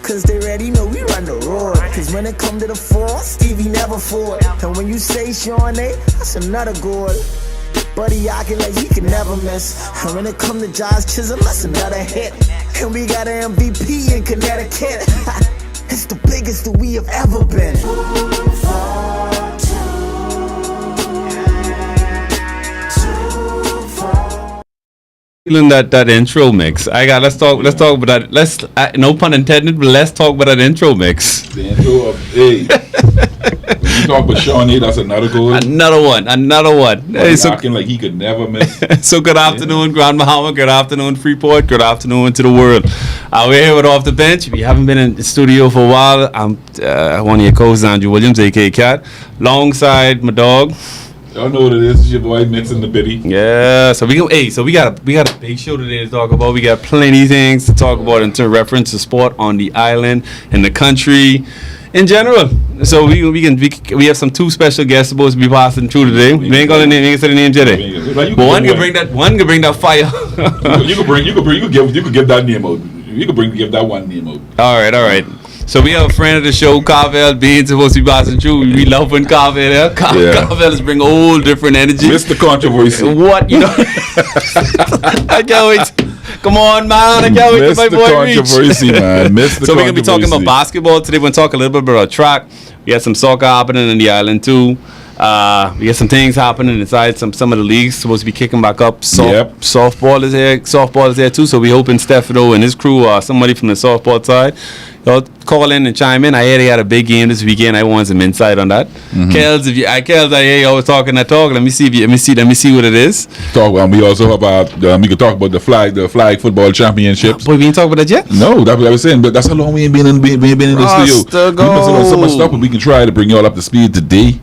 Cause they ready know we run the road. Cause when it come to the fall, Stevie never fought. And when you say Sean A, that's another goal. Buddy acting like he can never miss. And when it come to Josh Chisholm, that's another hit. And we got an MVP in Connecticut. It's the biggest that we have ever been. Feeling that intro mix. Let's talk about that. No pun intended, but let's talk about that intro mix. The intro of when you talk about Sean A, that's another goal. Another one. Hey, so acting like he could never miss. So good afternoon, Grand Muhammad. Good afternoon, Freeport. Good afternoon to the world. We're here with Off the Bench. If you haven't been in the studio for a while, I'm one of your co-hosts, Andrew Williams, aka Cat, alongside my dog. Y'all know what it is. It's your boy mixing the bitty. Yeah. So we got a big show today to talk about. We got plenty of things to talk about in reference to sport on the island and the country in general. So we have some two special guests supposed to be passing through today. We ain't gonna say the names today. But one can bring that fire. you could give that name out. You could give that one name out. All right. So we have a friend of the show, Carvel, being supposed to be passing through. We love when Carvel there. Carvel is bring all different energy. Mr. Controversy. What, you know? I can't wait. Come on, man. I can't wait to my boy Reach. Controversy, man. Mr. So we're going to be talking about basketball today. We're going to talk a little bit about track. We got some soccer happening in the island, too. We got some things happening inside some of the leagues supposed to be kicking back up. Softball is here too. So we hoping Stefano and his crew or somebody from the softball side, y'all call in and chime in. I hear they had a big game this weekend. I want some insight on that. Kels, I hear you always talking that talk. Let me see what it is. We also have we could talk about the flag football championships. Boy, we ain't talking about that yet. No, that's what I was saying. But that's how long we ain't been in the studio. We must have so much stuff, but we can try to bring y'all up to speed today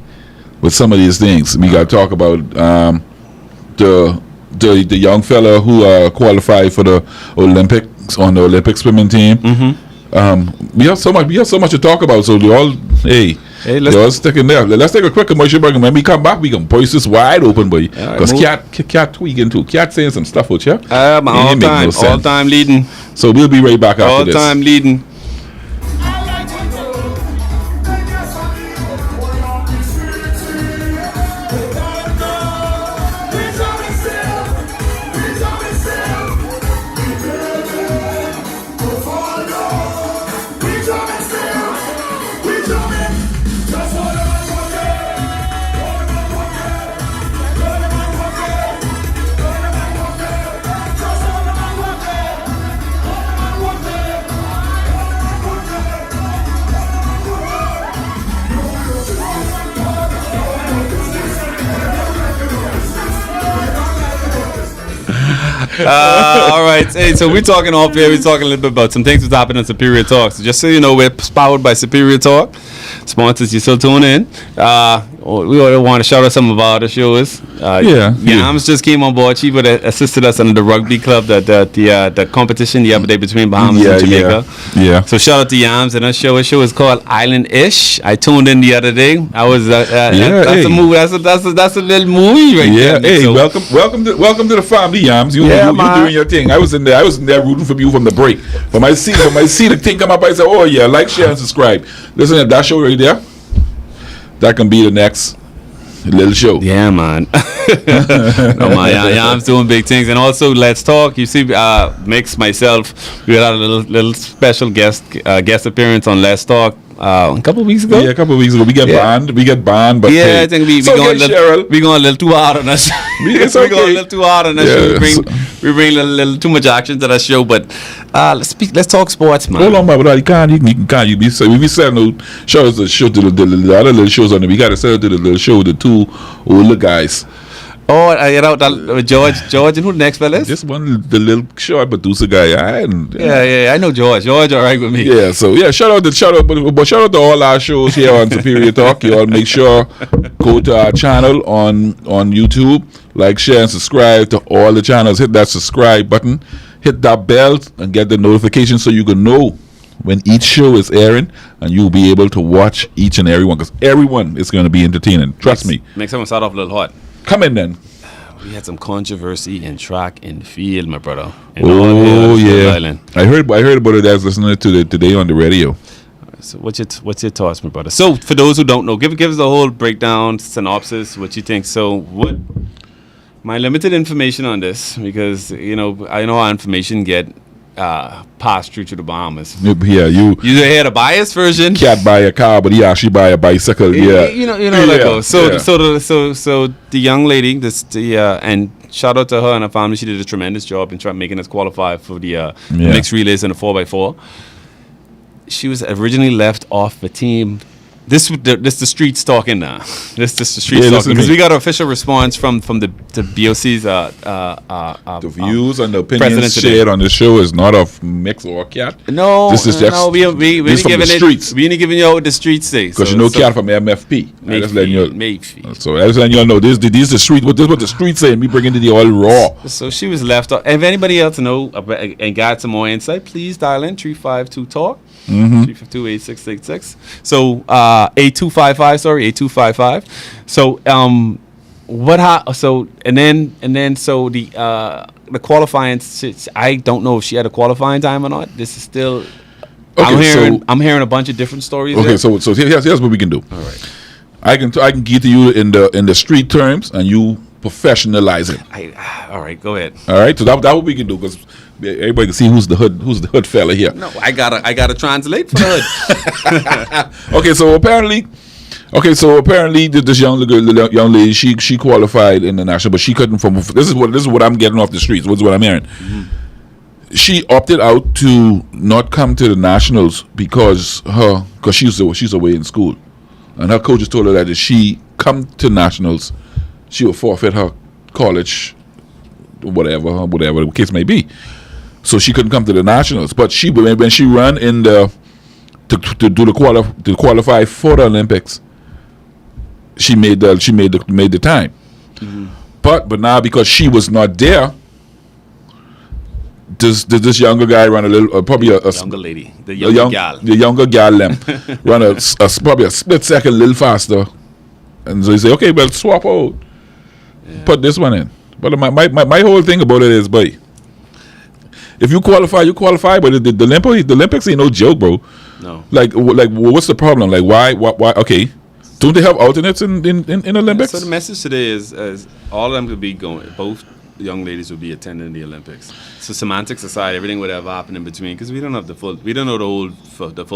with some of these things. We got to talk about the young fella who qualified for the Olympics on the Olympic swimming team. We have so much to talk about. So you all, y'all stick in there. Let's take a quick commercial break, and when we come back, we can voice this wide open, boy. Because Cat tweaking too. Cat saying some stuff out here. All time leading. So we'll be right back after this. All time leading. All right. Hey, so we're talking off here. We're talking a little bit about some things that's happening in Superior Talk. So just so you know, we're powered by Superior Talk. Sponsors, you still tune in. We want to shout out some of our other shows. Yams just came on board. She would assisted us under the rugby club, the competition the other day between Bahamas and Jamaica. Yeah. So shout out to Yams and her show. Her show is called Island-ish. I tuned in the other day. I was that's a movie. That's a little movie right there. Hey, so, welcome to the family, Yams. You doing your thing. I was in there rooting for you from the break. From my seat, the thing come up, I said, oh yeah, like, share, and subscribe. Listen to that show right there. That can be the next little show. Yeah, man. I'm doing big things. And also, Let's Talk. You see, Mix, myself, we had a little special guest appearance on Let's Talk a couple of weeks ago. Yeah, a couple of weeks ago. We get banned, but I think we going a little too hard on that show. We going a little too hard on that show. We bring a little too much action to that show. But let's talk sports, man. Hold on, man. You can't. We be sending shows to the other little shows on it. We got to send it to the little show with the two older guys. Oh, George, and who the next fella is? Just the little short producer guy. I know George. George, all right with me. Yeah, so shout out to all our shows here on Superior Talk. You all make sure go to our channel on YouTube, like, share, and subscribe to all the channels. Hit that subscribe button, hit that bell, and get the notification so you can know when each show is airing, and you'll be able to watch each and every one, because everyone is going to be entertaining. Trust me. Make someone start off a little hot. Come in then. We had some controversy in track and field, my brother. Oh yeah, I heard about it. I was listening to it today on the radio. So what's your thoughts, my brother? So for those who don't know, give us a whole breakdown, synopsis, what you think. So what? My limited information on this, because I know how information get passed through to the Bahamas. Yeah, you had a biased version. Can't buy a car, but he actually buy a bicycle. Yeah, that goes. So the young lady, and shout out to her and her family. She did a tremendous job in making us qualify for the mixed relays and the 4x4. She was originally left off the team. This the streets talking now. This the streets talking, because we got an official response from the BOC's the views and the opinions shared on the show is not of mix or cat. No, this is just we ain't giving the streets. We ain't giving you out what the streets say. Because cat from MFP. So I just letting y'all know this the street. This is what the streets say, and we bring it to the all raw. So she was left off. If anybody else know and got some more insight, please dial in 352-TALK. 352-8666. So 8255. Sorry, 8255. So so the qualifying. I don't know if she had a qualifying time or not. This is still. Okay, I'm hearing a bunch of different stories. Okay, so here's what we can do. All right. I can give to you in the street terms, and you professionalize it. All right, go ahead. All right, so that what we can do, because everybody can see who's the hood fella here. No, I gotta translate for the hood. Okay, so apparently this young lady, she qualified in the national, but she couldn't this is what I'm getting off the streets. What's what I'm hearing. Mm-hmm. She opted out to not come to the nationals because she's away in school, and her coaches told her that if she come to nationals, she will forfeit her college, whatever the case may be. So she couldn't come to the nationals. But when she ran in to qualify for the Olympics, she made the time. Mm-hmm. But now, because she was not there, does this younger guy run a little probably a younger lady, the younger gal run probably a split second a little faster, and so you say, okay, well, swap out. Yeah. Put this one in. But my whole thing about it is, boy, if you qualify, you qualify. But the Olympics ain't no joke, bro. No. Like what's the problem? Like, why? Okay, don't they have alternates in Olympics? So the message today is all of them could be going. Both young ladies will be attending the Olympics. So semantics aside, everything would have happened in between, because we don't know the full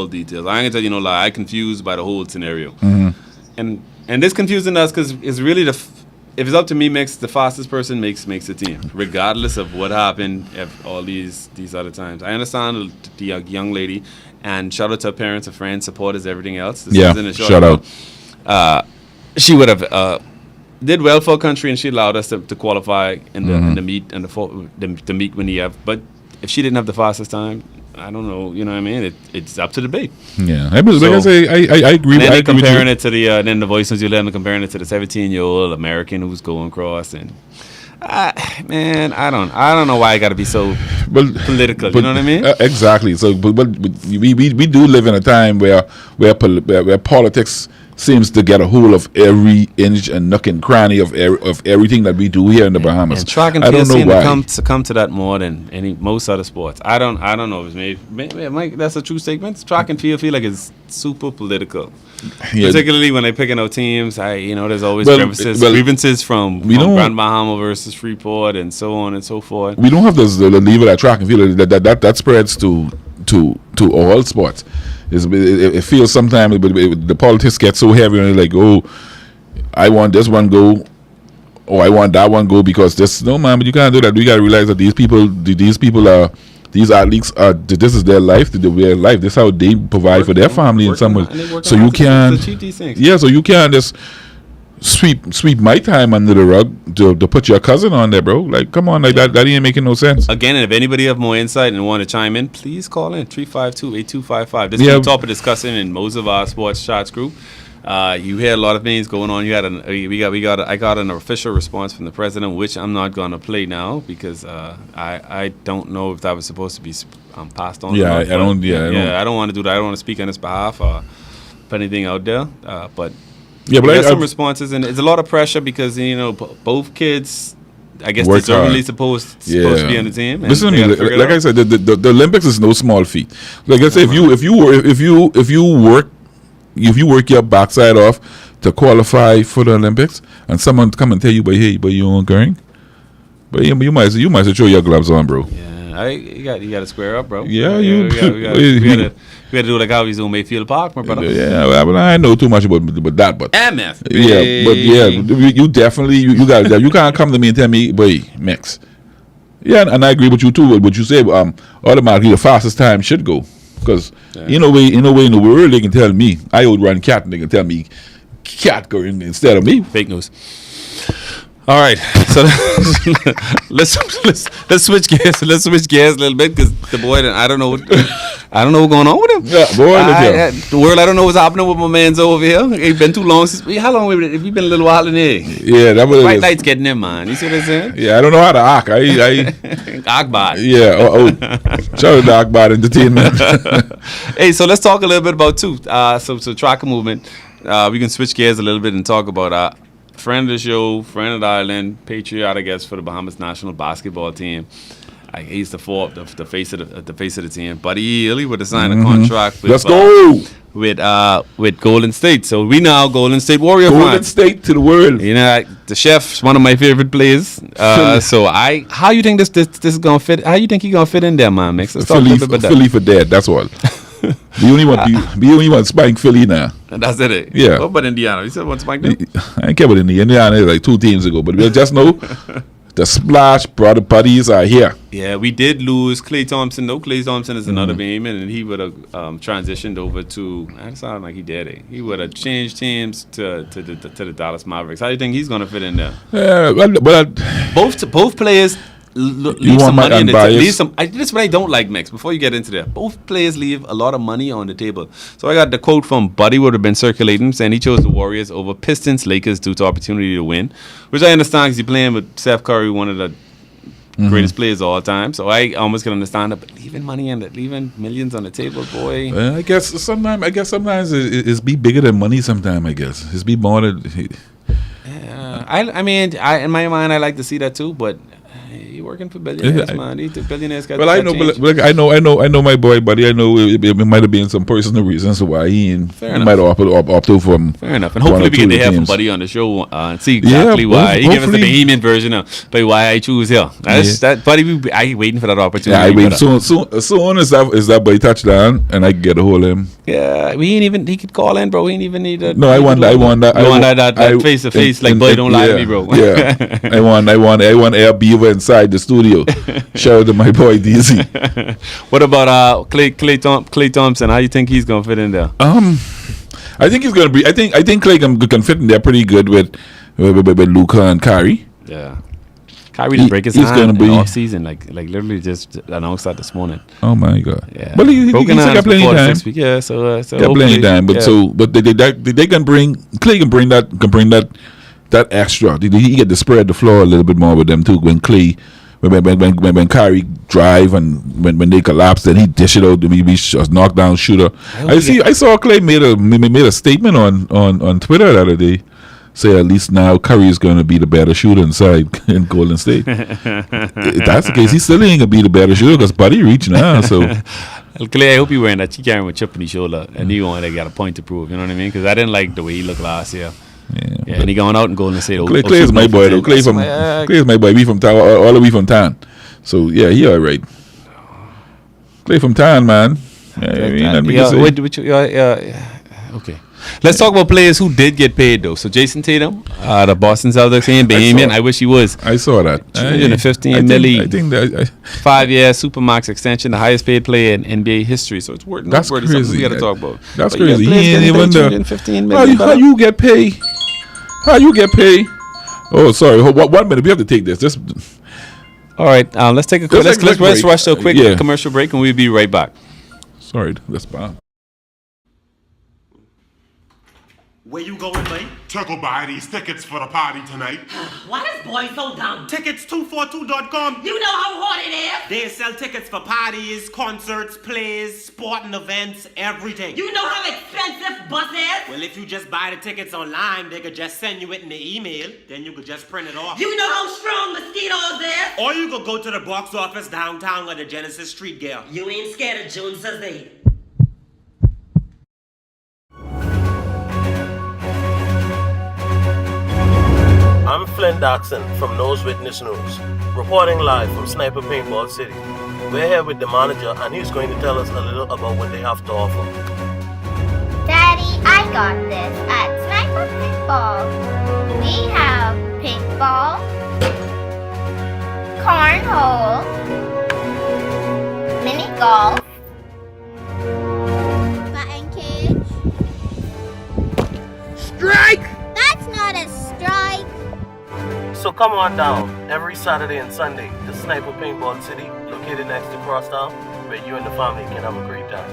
details. I ain't gonna tell you I'm confused by the whole scenario. Mm-hmm. And this confusing us because it's really if it's up to me, the fastest person makes the team, regardless of what happened at all these other times. I understand the young lady, and shout out to her parents, her friends, supporters, everything else. This shout out. She would have did well for her country, and she allowed us to qualify in the meet and the meet when he have. But if she didn't have the fastest time, I don't know. You know what I mean? It's up to debate. Yeah, I agree. Then comparing it to then the voice you let them comparing it to the 17-year-old American who's going across, and man, I don't know why I got to be so political. You know what I mean? Exactly. So, but we do live in a time where politics seems to get a hold of every inch and nook and cranny of everything that we do here in the Bahamas. And track and field seem to come to that more than most other sports. I don't know if it's maybe that's a true statement. Track and field feel like it's super political. Yeah. Particularly when they're picking out teams, there's always grievances from Grand Bahama versus Freeport and so on and so forth. We don't have the lever at track and field that spreads to all sports. It feels sometimes the politics get so heavy, and like, oh, I want this one go, or I want that one go because this. No, man, but you can't do that. We gotta realize that these athletes are. This is their life. Their life. This is how they provide for their family in some way. So you can't. Yeah, so you can't just sweep my time under the rug to put your cousin on there, bro. Like, come on, like that ain't making no sense. Again, and if anybody have more insight and want to chime in, please call in 352-8255. This is the topic discussing in most of our sports shots group. You hear a lot of things going on. I got an official response from the president, which I'm not gonna play now because I don't know if that was supposed to be passed on. Yeah, I don't. I don't want to do that. I don't want to speak on his behalf or put anything out there. But yeah, but there's some responses, and it's a lot of pressure because both kids, I guess, deservedly supposed to be on the team. Listen to me, like I said, the Olympics is no small feat. Like I said, if you work your backside off to qualify for the Olympics, and someone come and tell you, but you aren't going, but you might as well throw your gloves on, bro. Yeah, you got to square up, bro. Yeah, we got to do like how he's on Mayfield Park, my brother. Yeah, well, I know too much about that, but MF. You definitely you got you can't come to me and tell me, boy, mix. Yeah, and I agree with you too. What you say, automatically the fastest time should go, because in a way in the world they can tell me I would run cat and they can tell me cat going instead of me. Fake news. All right, so let's switch gears. Let's switch gears a little bit because the boy, I don't know what's going on with him. Yeah, boy, the world, I don't know what's happening with my man's over here. It's been too long since. How long have you been a little while in here? Yeah, that was white light's getting in, man. You see what I'm saying? Yeah, I don't know how to act. Akbar. Yeah. Shout out to Akbar Entertainment. Hey, so let's talk a little bit about so track and movement. We can switch gears a little bit and talk about friend of the show, friend of the island, patriot, I guess, for the Bahamas national basketball team. He's the face of the team. Buddy Hield would have signed a contract with, let's go with Golden State. So we now Golden State Warrior Golden fans. State to the world. You know, the chef's one of my favorite players. So how you think this is gonna fit? How you think he gonna fit in there, man? Mix. Let's talk a little bit about that. Philly for dead. That's all. We only want Spike Philly now. That's it. Yeah. What about Indiana? You said one Spike now? I don't care about Indiana like 2 teams ago, but we just know the splash brother buddies are here. Yeah, we did lose Klay Thompson. though. Klay Thompson is another name, and he would have transitioned over to. That sounded like he did. He would have changed teams to the Dallas Mavericks. How do you think he's going to fit in there? Both players. Leave some money in the table. This is what I don't like, Mix. Before you get into that, both players leave a lot of money on the table. So I got the quote from Buddy would have been circulating saying he chose the Warriors over Pistons, Lakers due to opportunity to win, which I understand because he's playing with Steph Curry, one of the greatest players of all time. So I almost can understand it, but leaving money and leaving millions on the table, boy. I guess sometimes it's be bigger than money. Sometimes I guess it's be more than. I mean, in my mind, I like to see that too, but. You're working for billionaires, man. These billionaires got. Well, I know my boy, Buddy. I know it might have been some personal reasons why he might have opted for him. Fair enough, and hopefully we get to have Buddy on the show and see exactly why he gave us the Bahamian version of why I choose here. That Buddy, I waiting for that opportunity. Yeah, I wait. Soon as that boy touchdown, and I get a hold of him. Yeah, he could call in, bro. He didn't even need that. No, I want that face to face, like boy, don't lie to me, bro. Yeah, I want Air Beaver inside the studio. Shout out to my boy DZ. What about Klay Thompson? How you think he's gonna fit in there? I think he's gonna be. I think Klay can fit in there pretty good with Luka and Kyrie. Yeah. Kyrie didn't break his hand in the off season, like literally just announced that this morning. Oh my god! Yeah, but he's got plenty of time. Yeah, so got plenty of time. But they can bring Klay can bring that extra. He get to spread the floor a little bit more with them too. When Klay, when Kyrie drive and when they collapse, then he dish it out to me. Be a knockdown shooter. I saw Klay made a statement on Twitter the other day. Say at least now Curry is going to be the better shooter inside in Golden State. If that's the case, he still ain't going to be the better shooter because Buddy reach now. So, Klay, I hope you wearing that. He carrying with chip on his shoulder, and he got a point to prove. You know what I mean? Because I didn't like the way he looked last year. Yeah, and he going out and Golden State. Klay is my boy though. Klay is my boy. We from town, all the way from town. So yeah, he all right. Klay from town, man. Okay. Let's talk about players who did get paid though. So Jason Tatum, the Boston Celtics, and Bahamian. I wish he was. I saw that. $215 million. I think that 5-year supermax extension, the highest paid player in NBA history. So it's worth. That's crazy. Something we got to talk about. That's crazy. He ain't even $215 million. How you get paid? How you get paid? Oh, sorry. 1 minute. We have to take this. All right. Let's take a quick. Let's rush to a quick commercial break, and we'll be right back. Sorry, that's bad. Where you going, mate? To go buy these tickets for the party tonight. Why this boy so dumb? Tickets242.com. You know how hard it is. They sell tickets for parties, concerts, plays, sporting events, everything. You know how expensive bus is? Well, if you just buy the tickets online, they could just send you it in the email. Then you could just print it off. You know how strong mosquitoes is? Or you could go to the box office downtown at the Genesis Street Girl. You ain't scared of Joneses, eh? I'm Flynn Daxon from Nose Witness News, reporting live from Sniper Paintball City. We're here with the manager and he's going to tell us a little about what they have to offer. Daddy, I got this at Sniper Paintball. We have paintball, cornhole, mini golf, batting cage. Strike! That's not a strike. So come on down every Saturday and Sunday to Sniper Paintball City, located next to Crosstown, where you and the family can have a great time.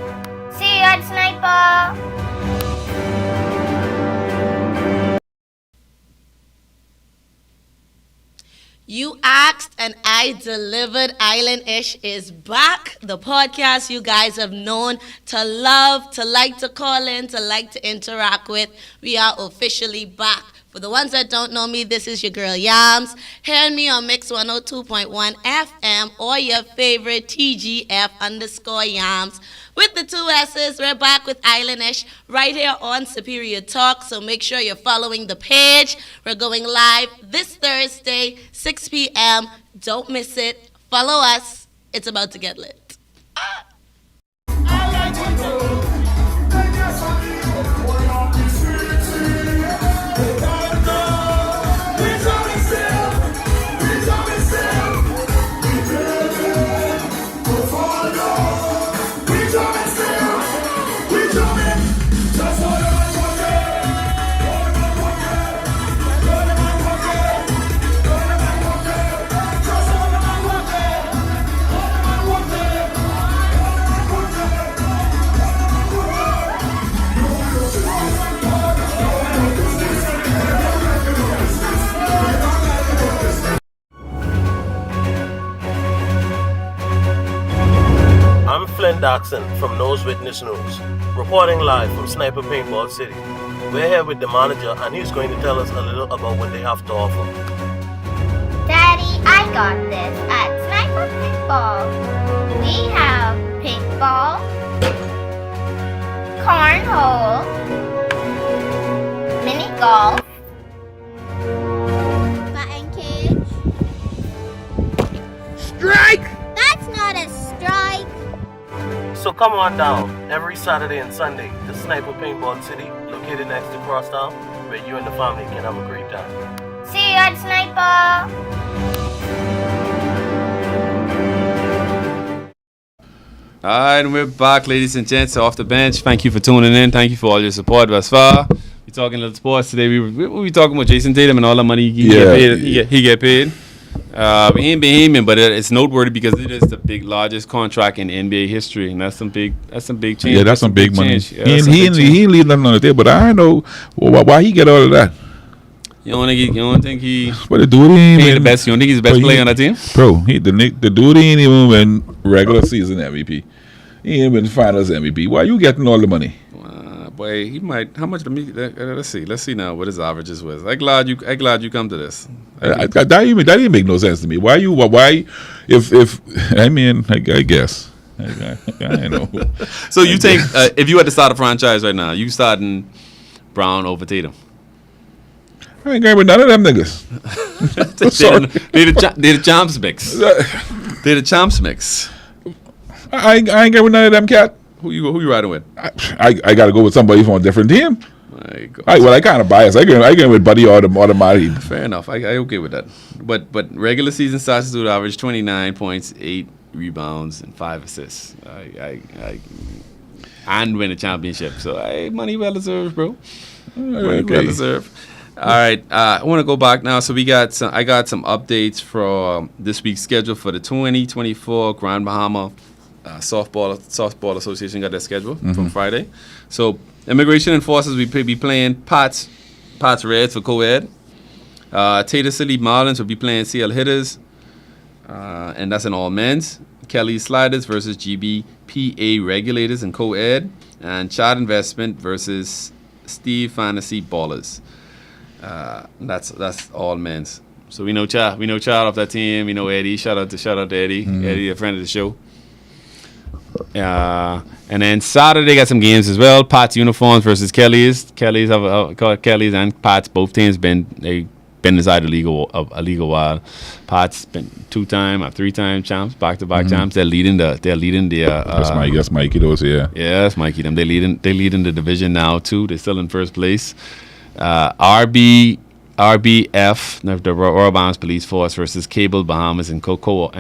See you at Sniper. You asked and I delivered. Island-ish is back. The podcast you guys have known to love, to like to call in, to like to interact with. We are officially back. For the ones that don't know me, this is your girl Yams. Hearing me on Mix 102.1 FM or your favorite TGF_Yams. With the 2 S's, we're back with Island-ish right here on Superior Talk. So make sure you're following the page. We're going live this Thursday, 6 p.m. Don't miss it. Follow us. It's about to get lit. I'm Flynn Daxon from Nose Witness News, reporting live from Sniper Paintball City. We're here with the manager and he's going to tell us a little about what they have to offer. Daddy, I got this at Sniper Paintball. We have paintball, cornhole, mini golf, batting cage. Strike! That's not a strike. So come on down every Saturday and Sunday to Sniper Paintball City, located next to Crosstown, where you and the family can have a great time. See you at Sniper. All right, and we're back, ladies and gents, off the bench. Thank you for tuning in. Thank you for all your support thus far. We're talking little sports today. We were talking about Jason Tatum and all the money he get paid. He get paid. We ain't been aiming, but it's noteworthy because it is the largest contract in NBA history, and that's some big change. Yeah, that's some big money. Yeah, he ain't leave nothing on the table, but I know why he get all of that. You don't think he? But the dude ain't the best. You don't think he's the best player on that team? Bro, the dude ain't even win regular season MVP. He ain't been finals MVP. Why you getting all the money? Boy, he might. How much? Let's see now what his averages was. I'm glad you come to this. That didn't make no sense to me. Why if I mean I guess I know. So you think if you had to start a franchise right now, you starting Brown over Tatum? I ain't going with none of them niggas. They the champs mix. They the champs mix. I ain't going with none of them, cat. Who you riding with? I got to go with somebody from a different team. I kind of biased. I go with Buddy automatically. Fair enough. I okay with that. But regular season stats do average 29 points, 8 rebounds, and 5 assists. And win a championship. So money well deserved, bro. Money well deserved. All right, I want to go back now. So I got some updates for this week's schedule for the 2024 Grand Bahama Softball Association. Got their schedule from Friday. So Immigration Enforcers, we be playing Pats Reds for co-ed. Tater City Marlins will be playing CL Hitters. And that's in all men's. Kelly Sliders versus GBPA Regulators in co-ed. And Chad Investment versus Steve Fantasy Ballers. That's all men's. So we know Chad off that team. We know Eddie. Shout out to Eddie. Mm-hmm. Eddie, a friend of the show. And then Saturday got some games as well. Pats uniforms versus Kelly's. Kelly's and Pats, both teams been inside the league a while. Pats been 2-time or 3-time champs, back-to-back champs. They're leading the. That's Mikey those, yeah. Yeah, that's Mikey. Them. They leading the division now too. They're still in first place. RBF, the Royal Bahamas Police Force versus Cable Bahamas and co-op.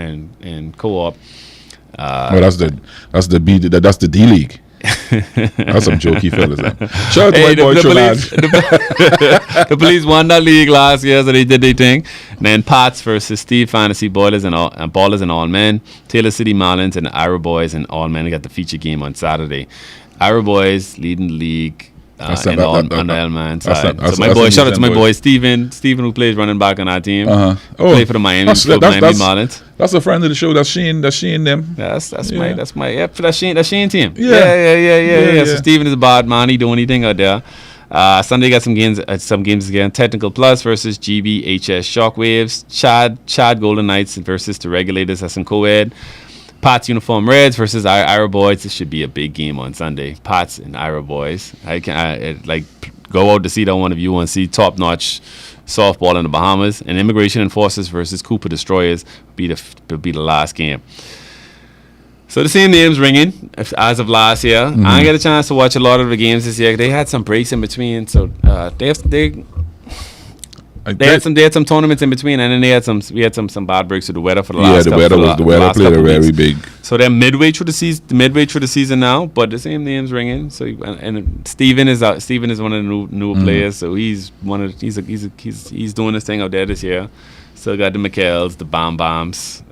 That's the D League. That's some jokey fellas. Shout out to my boy Trinidad. The police won that league last year, so they did their thing. And then Pats versus Steve Fantasy Ballers and All Men. Taylor City Marlins and Ira Boys and All Men. They got the feature game on Saturday. Ira Boys leading the league. On the L-man side. Shout out to my boy Steven, who plays running back on our team. Play for the Miami Marlins. That's a friend of the show. That's Shane them. That's Shane team. Yeah. So Steven is a bad man. He do anything out there. Sunday got some games again. Technical Plus versus GBHS Shockwaves. Chad Golden Knights versus the Regulators. That's in co-ed. Pats Uniform Reds versus Ira Boys. This should be a big game on Sunday. Pats and Ira Boys. I go out to see that one if you want to see top-notch softball in the Bahamas. And Immigration Enforcers versus Cooper Destroyers will be the last game. So the same names ringing as of last year. Mm-hmm. I didn't get a chance to watch a lot of the games this year. They had some breaks in between, so they had some tournaments in between, and then we had some bad breaks with the weather for the last couple. The weather played a very big. So they're midway through the season now, but the same names ringing. So and Steven is one of the newer players, so he's doing his thing out there this year. Still got the McKells, the Bam Bams,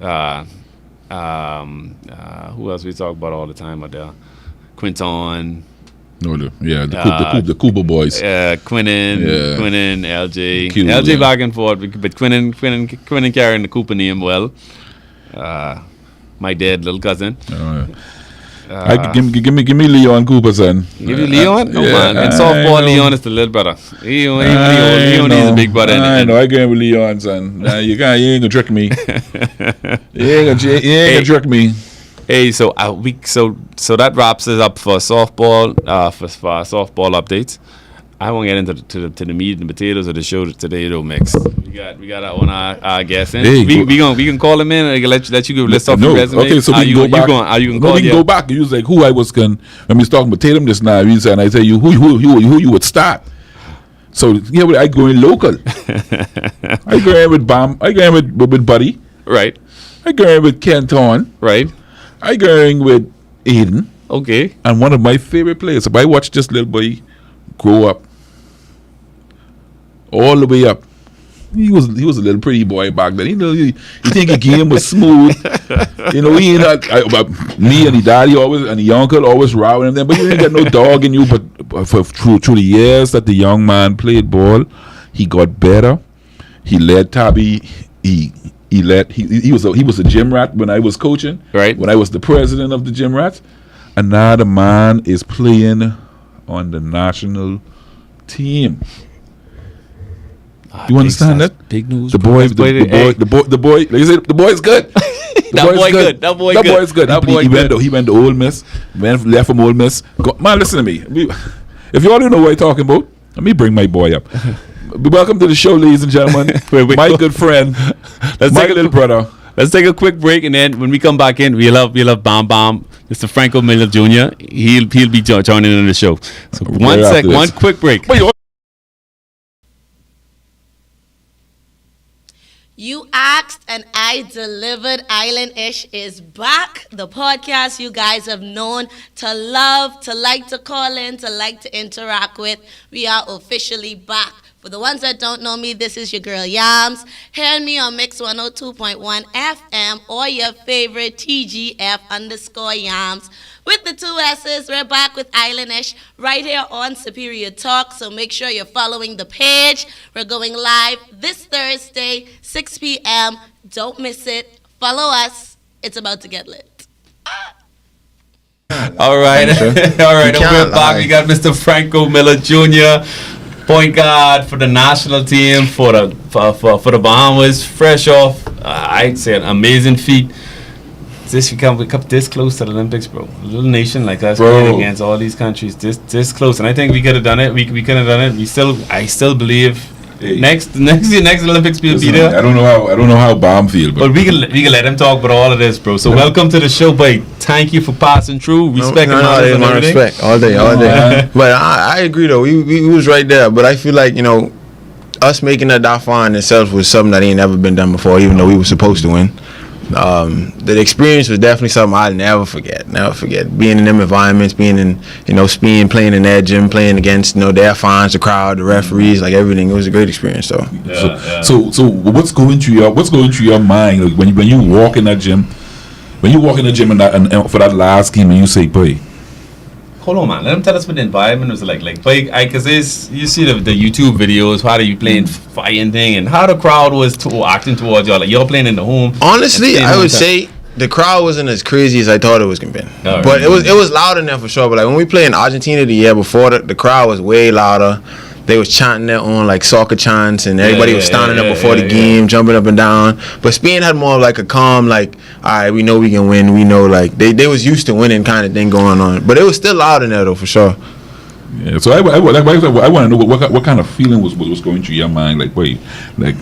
who else we talk about all the time out there? Quinton. The Cuba boys. Quinnen, LJ. LJ back and forth, but Quinnen carrying the Cooper name well. My dead little cousin. Give me Leon Cooper, son. Give you Leon? No, man. In softball, Leon is the little brother. Leon is a big brother. I know. I give him Leon, son. You ain't gonna trick me. You ain't gonna trick me. Hey, so that wraps us up for softball. For softball updates. I won't get into the meat and potatoes of the show today, though. Mix. We got our guest in. Hey, we can call him in and let you list off your resume. Okay, so we can go back. We can go back. You was like who I was when we was talking about Tatum just now. You said, and I tell you who you would start. So yeah, I go in local. I go in with Bam. I go in with Buddy. Right. I go in with Kenton. Right. I going with Aiden. Okay. And one of my favorite players. If I watch this little boy grow up, all the way up, he was a little pretty boy back then. You think the game was smooth. He ain't me and the daddy always and the uncle always rowing him there, but you didn't get no dog in you. But through the years that the young man played ball, he got better. He led Tabby. He was a gym rat when I was coaching. Right. When I was the president of the gym rats, and now the man is playing on the national team. You understand that? Big news. The boy. Like I said, the boy is good. That boy is good. He went to Ole Miss. Left from Ole Miss. Man, listen to me. If you all don't know what I'm talking about, let me bring my boy up. Welcome to the show, ladies and gentlemen. My good friend, my little brother. Let's take a quick break, and then when we come back in, we'll have Bam Bam, Mr. Franco Miller Jr. He'll be joining in the show. So one quick break. You asked and I delivered. Island-ish is back. The podcast you guys have known to love, to like to call in, to like to interact with. We are officially back. For the ones that don't know me, this is your girl Yams. Hear me on Mix 102.1 FM or your favorite TGF_Yams. with the 2 S's. We're back with Islanish right here on Superior Talk. So make sure you're following the page. We're going live this Thursday, 6 p.m. Don't miss it. Follow us. It's about to get lit. All right. All right. We're back. We got Mr. Franco Miller Jr., point guard for the national team for the Bahamas. Fresh off, I'd say an amazing feat. We come this close to the Olympics, bro. A little nation like us playing against all these countries, this close, and I think we could have done it. We could have done it. I still believe next Olympics we'll be there. I don't know how Baum feel, but we can let him talk about all of this, bro. So welcome to the show, boy. Thank you for passing through. Respect and respect all day. But I agree though. We was right there, but I feel like us making that far in itself was something that ain't never been done before, even though we were supposed to win. The experience was definitely something I'll never forget. Being in them environments, being in, Spain, playing in that gym, playing against, their fans, the crowd, the referees, like everything. It was a great experience, though. So what's going through your mind like, when you walk in that gym? When you walk in the gym and for that last game and you say, boy. Hold on, man. Let them tell us what the environment was like. Because you see the YouTube videos, how you playing fighting thing, and how the crowd was acting towards y'all. Like, you're playing in the home. Honestly, I would say the crowd wasn't as crazy as I thought it was going to be. But it was loud enough for sure. But like when we played in Argentina the year before, the crowd was way louder. They was chanting their own like soccer chants, and everybody was standing up before the game, jumping up and down. But Spain had more like a calm, like, all right, we know we can win. We know, like, they was used to winning kind of thing going on. But it was still loud in there though, for sure. Yeah. So I want to know what kind of feeling was going through your mind, like, wait, like,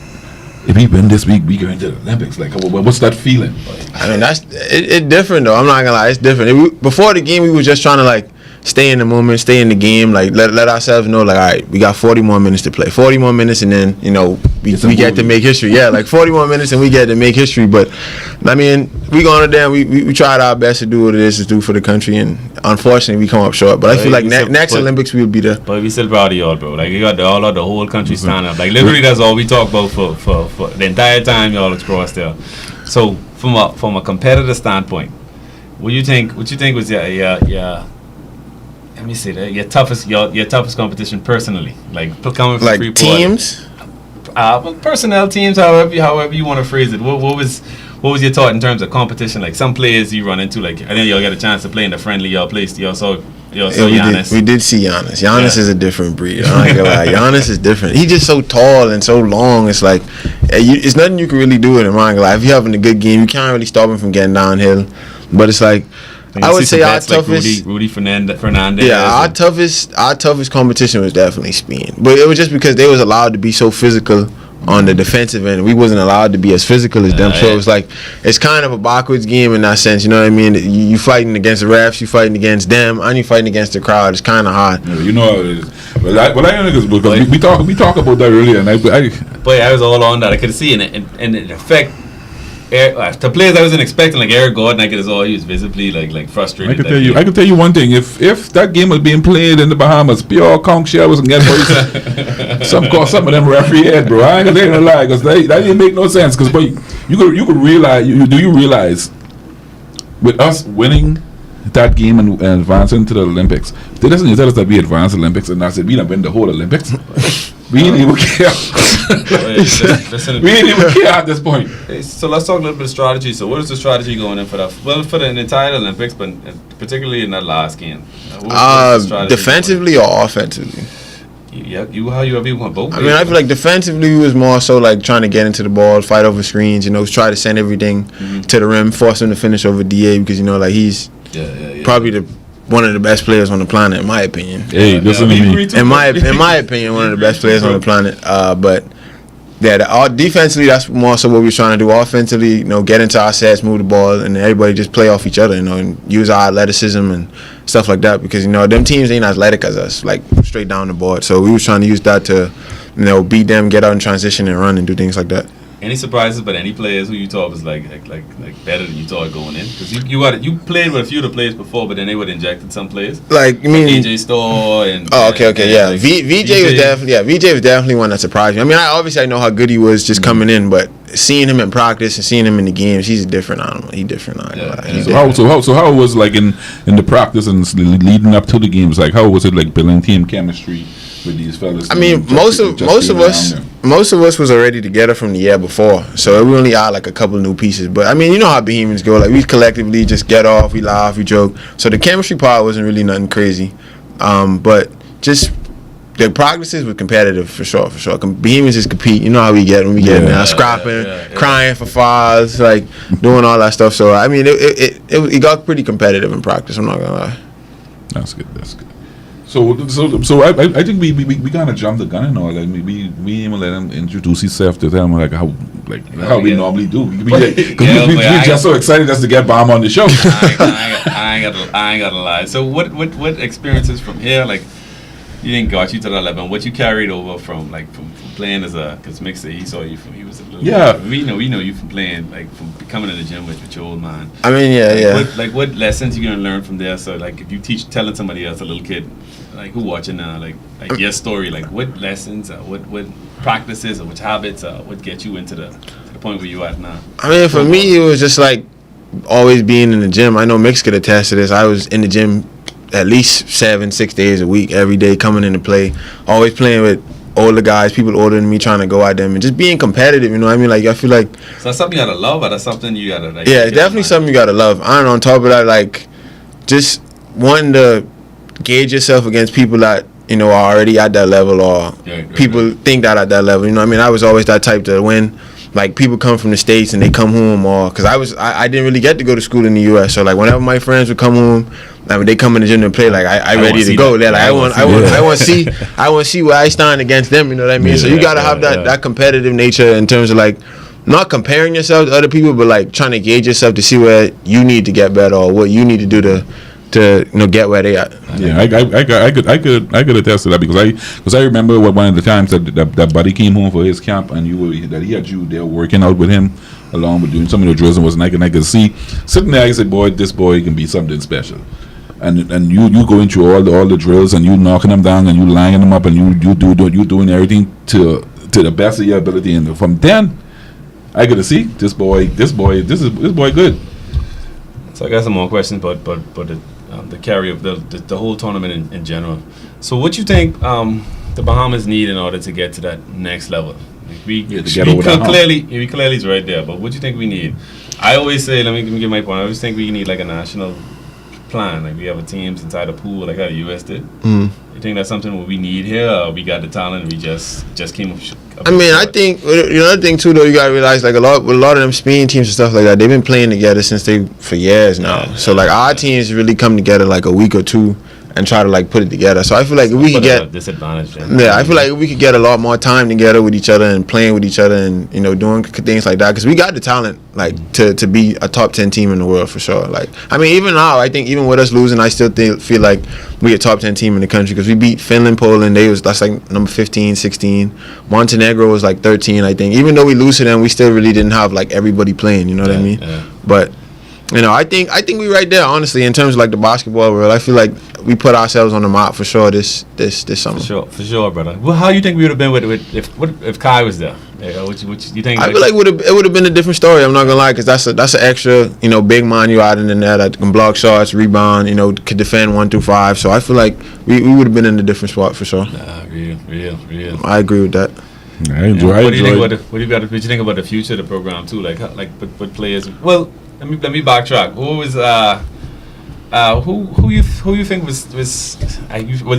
if we win this week, we go into the Olympics. Like, what's that feeling? I mean, it's different though. I'm not gonna lie, it's different. Before the game, we were just trying to like stay in the moment, stay in the game, like let ourselves know, like, all right, we got 40 more minutes to play. 40 more minutes, and then, we get to make history. Yeah, like 40 more minutes and we get to make history. But, I mean, we going there, we tried our best to do what it is to do for the country, and unfortunately, we come up short. But I feel like next Olympics, we'll be there. But we still proud of y'all, bro. Like, you got the whole country standing up. Like, literally, that's all we talk about for the entire time y'all across there. So, from a competitive standpoint, what you think was your let me say that your toughest competition personally, like coming from like Freeport, teams, personnel teams, however you want to phrase it. What was your thought in terms of competition? Like some players you run into, like I think y'all got a chance to play in the friendly y'all placed. Y'all saw Giannis. We did see Giannis. Giannis is a different breed. I ain't gonna lie. Giannis is different. He's just so tall and so long. It's like it's nothing you can really do with him. I ain't gonna lie. If you're having a good game, you can't really stop him from getting downhill. But it's like, I would say our toughest, like Rudy Fernandez. Yeah, our toughest competition was definitely Spain. But it was just because they was allowed to be so physical on the defensive end. We wasn't allowed to be as physical as them. So it was like, it's kind of a backwards game in that sense. You know what I mean? You fighting against the refs, you fighting against them, and you fighting against the crowd. It's kind of hard. Yeah, you know how it is. Well, I know because we talk about that earlier, and I was all on that. I could see and it affect. The players I wasn't expecting, like Eric Gordon, he was visibly like frustrated. I can tell you one thing: if that game was being played in the Bahamas, pure conch shell wasn't getting some of them referee head, bro. I ain't gonna lie, because that didn't make no sense. Because you could realize, you realize, with us winning that game and advancing to the Olympics, they doesn't tell us that we advanced the Olympics, and I said we done win the whole Olympics. We didn't even care. We didn't even care at this point. So let's talk a little bit of strategy. So what is the strategy going in for that? Well, for the entire Olympics, but particularly in that last game. Defensively or offensively? However you want both. I mean, I feel like defensively we was more so like trying to get into the ball, fight over screens, try to send everything to the rim, force him to finish over DA because like he's probably one of the best players on the planet, in my opinion. Hey, listen to me. In my opinion, one of the best players on the planet. But yeah, defensively, that's more so what we're trying to do. Offensively, get into our sets, move the ball, and everybody just play off each other, and use our athleticism and stuff like that. Because them teams ain't athletic as us, like straight down the board. So we was trying to use that to, beat them, get out in transition and run and do things like that. Any surprises, but any players who you thought was like better than you thought going in? Because you played with a few of the players before, but then they would injected some players. Like you mean AJ Store and okay, yeah. like VJ was definitely one that surprised me. I mean, I know how good he was just coming in, but seeing him in practice and seeing him in the games, he's a different animal. He's different. So how was like in the practice and leading up to the games? Like how was it like building team chemistry with these fellas? I mean, most of us was already together from the year before, so we only had like a couple new pieces. But I mean, you know how Bohemians go. Like we collectively just get off, we laugh, we joke. So the chemistry part wasn't really nothing crazy, but just the practices were competitive for sure. Bohemians just compete. You know how we get when we get in there, scrapping, crying for fouls, like doing all that stuff. So I mean, it got pretty competitive in practice. I'm not gonna lie. That's good. So I think we kind of jumped the gun and all. Like we even let him introduce himself to them like how we normally do. We're just so excited just to get Bomb on the show. I ain't gotta lie. So what experiences from here like you didn't got you to that level? What you carried over from playing as because Mick said he saw you from he was a little we know you from playing like from coming to the gym with your old man. I mean What lessons you gonna learn from there? So like if you telling somebody else, a little kid like who watching now, like your story, like what lessons, what practices or which habits would get you into the point where you at now? I mean, for me, it was just like always being in the gym. I know Mix could attest to this. I was in the gym at least 7-6 days a week, every day coming into play, always playing with older guys, people older than me, trying to go at them and just being competitive. You know what I mean? Like I feel like so that's something you gotta love, or that's something you gotta like. Yeah, it's definitely something you gotta love. And on top of that, like just wanting to gauge yourself against people that are already at that level, or people think that at that level. You know what I mean? I was always that type to when like people come from the States and they come home, or because I didn't really get to go to school in the U.S. So like whenever my friends would come home, when they come in the gym and play, like I ready to go. They're like I want to see where I stand against them. You know what I mean? So you gotta have that competitive nature in terms of like not comparing yourself to other people, but like trying to gauge yourself to see where you need to get better or what you need to do to get where they at. Yeah, I could attest to that because I remember one of the times that Buddy came home for his camp and he had you there working out with him along with doing some of the drills and and I could see sitting there. I said, this boy can be something special. And you going through all the drills and you knocking them down and you lining them up and you doing everything to the best of your ability. And from then, I got to see this boy good. So I got some more questions, but the carry of the whole tournament in general. So what you think the Bahamas need in order to get to that next level? Like we clearly is right there, but what do you think we need? I always say, let me give my point. I always think we need like a national plan. Like we have a teams inside a pool like how the US did. You think that's something what we need here, or we got the talent and we just came up? I mean, I think another thing too, though, you gotta realize like a lot of them Spain teams and stuff like that, they've been playing together for years now. So like our teams really come together like a week or two and try to like put it together. So I feel like if we could get disadvantage. I feel like if we could get a lot more time together with each other and playing with each other and doing things like that, because we got the talent like to be a top 10 team in the world for sure. Like I mean, even now, I think even with us losing, I still feel like we a top 10 team in the country because we beat Finland, Poland. That's like number 15, 16. Montenegro was like 13, I think. Even though we lose to them, we still really didn't have like everybody playing. You know what I mean? Yeah. But I think we right there, honestly, in terms of like the basketball world. I feel like we put ourselves on the map for sure this summer. For sure, brother. Well, how you think we would have been if Kai was there? What you think? I feel like it would have been a different story. I'm not gonna lie, because that's an extra big man you added in there that can block shots, rebound, could defend 1 through 5. So I feel like we would have been in a different spot for sure. Real. I agree with that. I enjoy. What do you think about the future of the program too? Like what players? Well, let me backtrack. Who was who you think was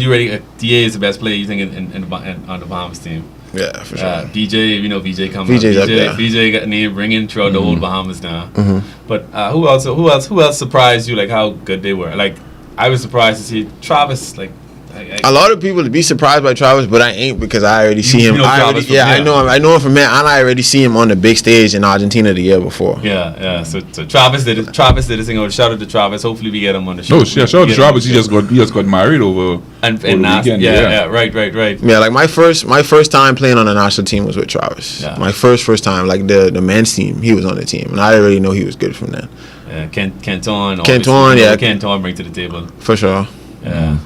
you ready? DA is the best player you think on the Bahamas team? Yeah, for sure. BJ, BJ coming. BJ's up there. BJ got named ringing throughout the whole Bahamas now. But who else surprised you? Like how good they were. Like I was surprised to see Travis like A lot of people to be surprised by Travis, but I ain't because I already see him. I know him from man, and I already see him on the big stage in Argentina the year before. Yeah. So Travis did it. Travis did his thing. Shout out to Travis. Hopefully we get him on the show. No, shout out to Travis. He just got married over the weekend. Yeah. Right. Yeah, like my first time playing on the national team was with Travis. Yeah. My first time, like the men's team, he was on the team, and I already know he was good from then. Kenton, yeah. Kenton bring to the table for sure. Yeah.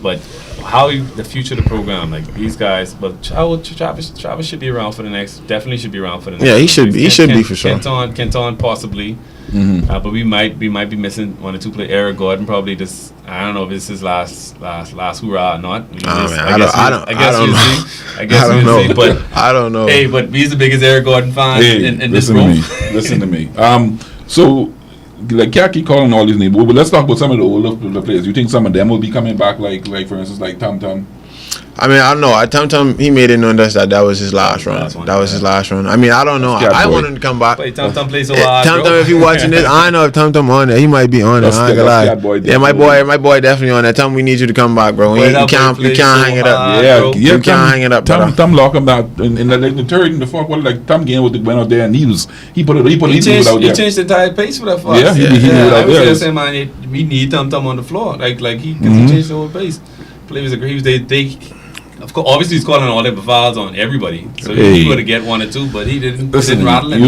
But how the future of the program, like these guys, but Travis should be around for the next. Definitely should be around for the next. Yeah, he should be. He should be for sure. Kenton possibly. Mm-hmm. But we might be missing one or two players. Eric Gordon probably just. I don't know if this is last hurrah or not. I don't know. But I don't know. Hey, but he's the biggest Eric Gordon fan in this room. Listen to me. So. Like, can't keep calling all these names. But let's talk about some of the older players. You think some of them will be coming back, like for instance, like Tum Tum? I mean, I don't know. Tum he made it known that was his last run. That was his last run. I mean, I don't know. I want him to come back. Tum Tum plays so hard. Tum Tum, if you watching this, I know if Tum Tum on there, he might be on there. I ain't gonna lie. Yeah, my boy definitely on there. Tum, we need you to come back, bro. You can't hang it up. Yeah, you can't hang it up. Tum lock him down in the third and the fourth quarter. Like Tum game went out there and he put it out there. He changed the entire pace for that. Yeah, he did out there. I was saying, man, we need Tum Tum on the floor. Like he changed the whole pace. Play was they. Of course, obviously he's calling all the fouls on everybody, so he would to get one or two, but he didn't rattle it.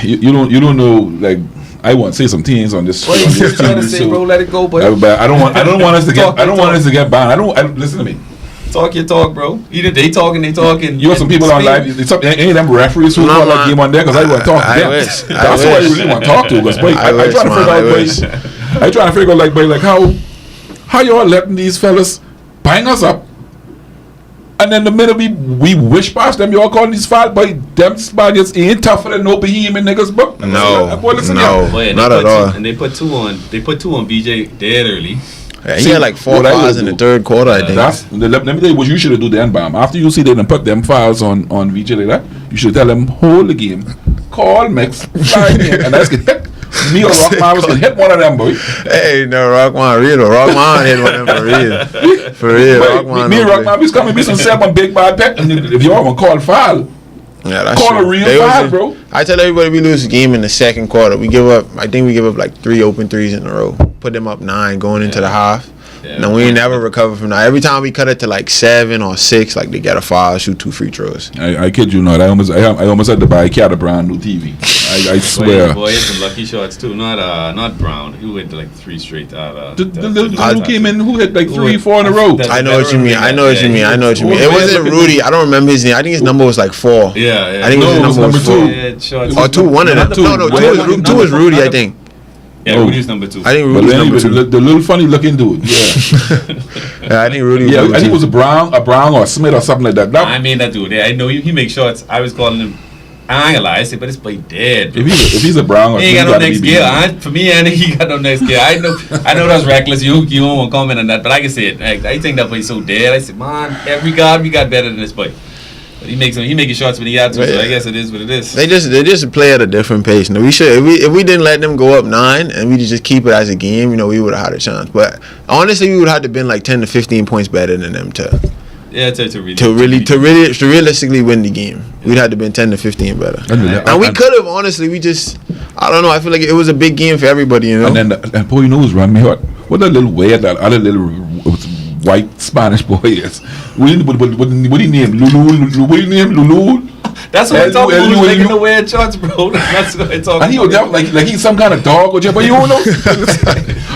You don't know, like, I want to say some things on this. Well, you're trying to say, bro, let it go, but I don't want us to get banned. Listen to me. Talk your talk, bro. Either they talking. You got some people on live. Any of them referees who call that game on there because I want to talk to them. That's who I really want to talk to. Because I trying to figure out, like how you all letting these fellas bang us up. And then the minute we wish past them, you all calling these fouls, but them spaghettis ain't tougher than no behemoth niggas, bro. No, not at all. And they put two on BJ dead early. Yeah, he had like 4 fouls in the third quarter, I think. Let me tell you what you should do then, Bam. After you see them put them fouls on VJ like that, you should tell them hold the game, call Mix, fly in, and let's get hit. Me or Rockman was gonna hit one of them, boy. Hey, no, Rockman hit one of them for real. Rockman. Me and Rockman was coming, be some 7 big bad pet, and if you all want to call foul, call true. A real foul, bro. I tell everybody we lose the game in the second quarter. I think we give up like 3 open threes in a row. Put them up 9 going into the half. Yeah, no, we ain't never recover from that. Every time we cut it to like 7 or 6, like they get a foul, shoot 2 free throws. I kid you not. I almost had to buy Cat a brand new TV. I swear. Boy, he had some lucky shots too. Not Brown. Who hit like 3 straight out. The who came in who hit like 3, 4 in a row. I know what you mean. It wasn't Rudy. I don't remember his name. I think his number was like 4. Yeah. I think his number was 2. Or 2. One of them. No. 2 was Rudy. I think. Yeah, Rudy's number 2. I think Rudy's number 2. The little funny looking dude. Yeah. Yeah, I think Rudy was number 2. I think it was a Brown or Smith or something like that. I mean that dude. Yeah, I know he makes shots. I was calling him. I ain't gonna lie, I say, but this boy dead. If he's a Brown or he ain't got no next gear. For me, and he got no next gear. I know that's reckless. You don't want to comment on that, but I can say it. I think that boy's so dead. I said, man, every God we got better than this boy. But he making shots when he had to. So I guess it is what it is. They just play at a different pace. Now, if we didn't let them go up 9 and we just keep it as a game, we would have had a chance. But honestly, we would have to been like 10 to 15 points better than them to. Yeah, to realistically win the game, we'd have to been 10 to 15 better. And we could have, honestly. I don't know. I feel like it was a big game for everybody, And then and boy knows run me hot. What that little weird that other little white Spanish boy is. What do you name? Lulu? What do you name? Lulu? That's what I talk about. Who's making the weird shots, bro? That's what I talk about. And he was like he's some kind of dog or but you don't know.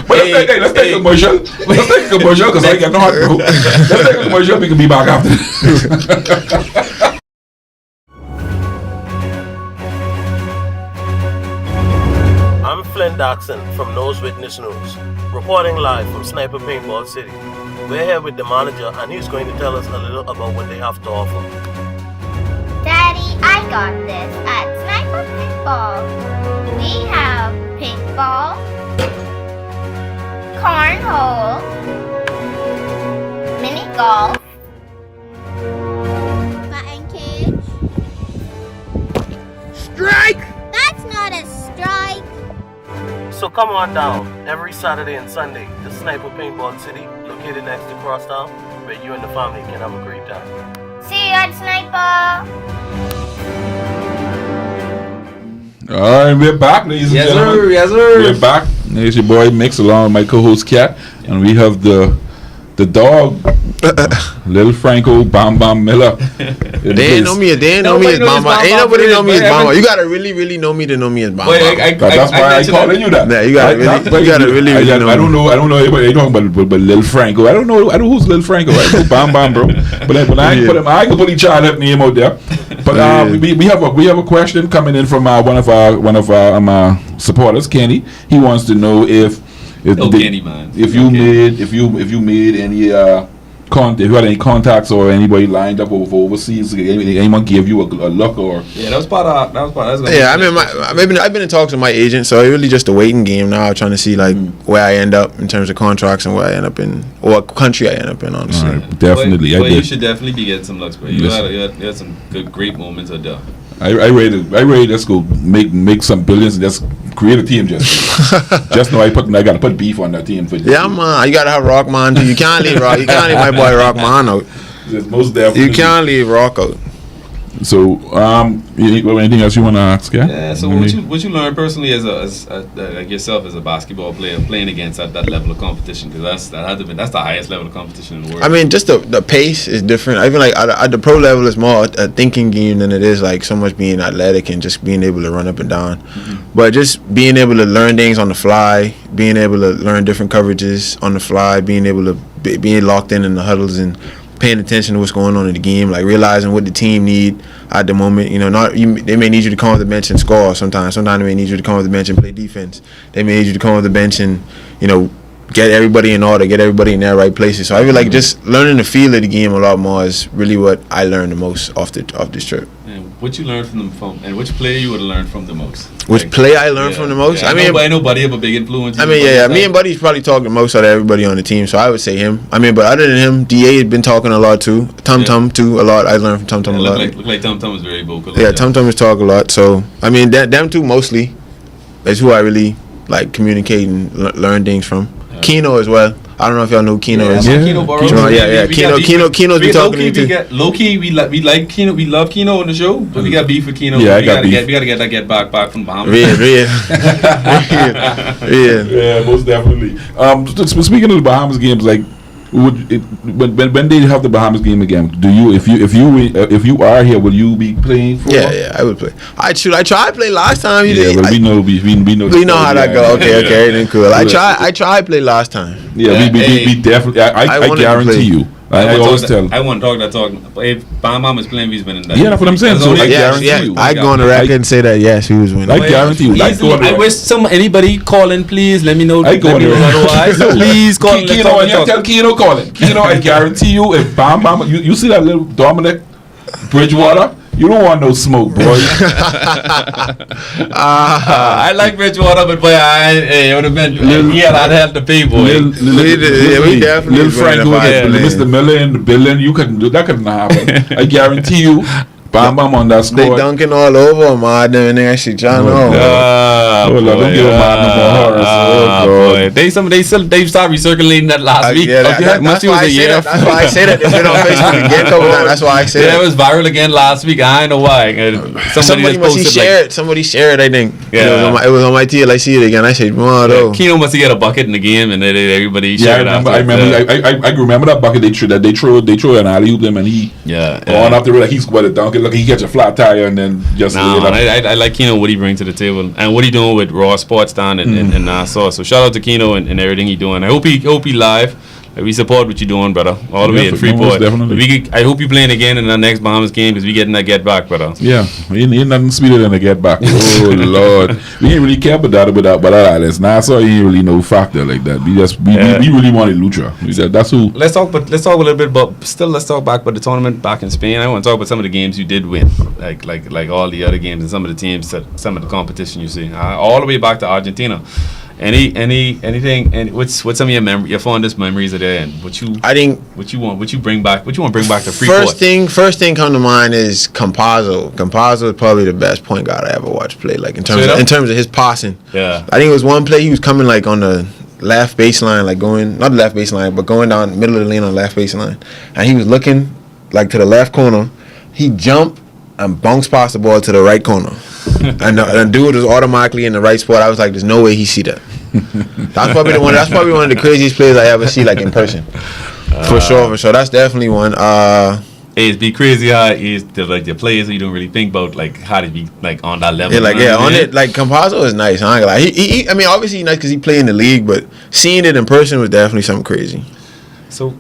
But let's take a commercial. Let's take a commercial because I got no heart, bro. Let's take a commercial. We can be back after this. I'm Flynn Daxon from Nose Witness News, reporting live from Sniper Paintball City. We're here with the manager and he's going to tell us a little about what they have to offer. Daddy, I got this at Sniper Paintball. We have paintball, cornhole, mini golf, batting cage. Strike! That's not a strike. So come on down every Saturday and Sunday to Sniper Paintball City, located next to Crosstown, where you and the family can have a great time. See you at Sniper. All right, we're back, ladies and gentlemen. Yes, sir. We're back. There's your boy Mix along with my co-host Cat, and we have the dog, Little Franco Bam Bam Miller. They ain't know me as Bamba. Ain't nobody know me as Bamba. You gotta really know me to know me as Bamba. That's why I calling you that. Yeah, you gotta really know. I don't know anybody talking about Little Franco. I don't know who's Little Franco. I know Bam Bam, bro. But I ain't gonna put each other name out there. But we have a question coming in from one of our supporters, Kenny. He wants to know if you made any if you had any contacts or anybody lined up overseas, anyone gave you a look or that was part of yeah. I mean, I've been in talks with my agent, so it's really just a waiting game now, trying to see like where I end up in terms of contracts and where I end up in, or what country I end up in, honestly. Right, definitely. But you should definitely be getting some looks, bro. You had some great moments out there. I ready. Let's go make some billions and just create a team. Just know I gotta put beef on that team for yeah, man. You gotta have Rockman too. You can't leave Rock. You can't leave my boy Rockman out. Most definitely. You can't leave Rock out. So, anything else you want to ask? Yeah. So, what you learned personally as like yourself as a basketball player playing against at that level of competition? Because that's the highest level of competition in the world. I mean, just the pace is different. I feel like at the pro level, it's more a thinking game than it is like so much being athletic and just being able to run up and down. Mm-hmm. But just being able to learn things on the fly, being able to learn different coverages on the fly, being able to being locked in the huddles and paying attention to what's going on in the game, like realizing what the team need at the moment. You know, they may need you to come off the bench and score sometimes. Sometimes they may need you to come off the bench and play defense. They may need you to come off the bench and, you know, get everybody in order, get everybody in their right places. So I feel like just learning the feel of the game a lot more is really what I learned the most off this trip. And what you learned and which player you would have learned from the most? Which player I learned from the most? Yeah, I mean, nobody have a big influence. I mean, me and Buddy's probably talking the most out of everybody on the team, so I would say him. I mean, but other than him, DA had been talking a lot too. Tum Tum too, a lot. I learned from Tum Tum a lot. Look like Tum Tum was very vocal. Yeah, Tum Tum was talking a lot. So I mean, them two mostly. That's who I really like communicate and learn things from. Yeah. Keno as well. I don't know if y'all know Keno is. Yeah, Keno's been talking to me too. Low key, we like Keno. We love Keno on the show, but we got beef with Keno. Yeah, we gotta get that get back from Bahamas. Real. Yeah, most definitely. Speaking of the Bahamas games, like when they have the Bahamas game again, do you if you are here, will you be playing for? Yeah, I would play. I tried to play last time. We know how that go. Okay, then cool. I tried to play last time. Yeah, we definitely. I guarantee you. I always tell. I want to talk that talk. If Bam was playing, he's winning that. Yeah, that's what I'm saying. So I guarantee you. I go on the record and say that yes, he was winning. I guarantee you. I wish anybody calling, please let me know. Otherwise, please call. Keno, and you tell Keno calling. Keno, I guarantee you, if Bam, you see that little Dominic Bridgewater. You don't want no smoke, boy. I like Bridgewater, but boy, it would have been. I'd have to pay, boy. We definitely. Little Franco, Mr. Miller in the building. That couldn't happen. I guarantee you. Bam on that score. They dunking all over him, man. They actually trying to. Don't give him no more horrors. They started recirculating that last week. That's why I say that. They put it on Facebook again. That's why I say that. It was viral again last week. I don't know why. Somebody must share it. Somebody shared it, I think. Yeah. It was on my TL. I see it again. I said, "Wow, Keno must have got a bucket in the game, and everybody shared it. I remember that bucket they throw an alley oop them, and he on up the road. He's going to dunk it. Look, he gets a flat tire and then just. I like Keno, what he brings to the table and what he doing with Raw Sports down in Nassau. So shout out to Keno and everything he doing. I hope he live. We support what you're doing, brother. All the way in Freeport. I hope you playing again in the next Bahamas game because we getting that get back, brother. Yeah, ain't nothing sweeter than a get back. Oh Lord, we ain't really care about that islands. Nassau ain't really no factor like that. We really wanted Lucha. That's who. Let's talk a little bit, but still let's talk back about the tournament back in Spain. I want to talk about some of the games you did win, like all the other games and some of the teams, some of the competition you see, all the way back to Argentina. Anything? And what's some of your fondest memories of there? And what you want to bring back to Freeport? First thing come to mind is Campazzo. Campazzo is probably the best point guard I ever watched play. Like in terms of his passing. Yeah. I think it was one play he was coming like on the left baseline, like going not the left baseline, but going down the middle of the lane on the left baseline, and he was looking like to the left corner. He jumped and bounced past the ball to the right corner, and the dude was automatically in the right spot. I was like, "There's no way he see that." That's probably one of the craziest players I ever see, like in person, for sure. That's definitely one. It'd be crazy how is like the players you don't really think about, like how to be like on that level. On it, like Campazzo is nice. I ain't gonna lie. He I mean, obviously he's nice because he played in the league, but seeing it in person was definitely something crazy. So,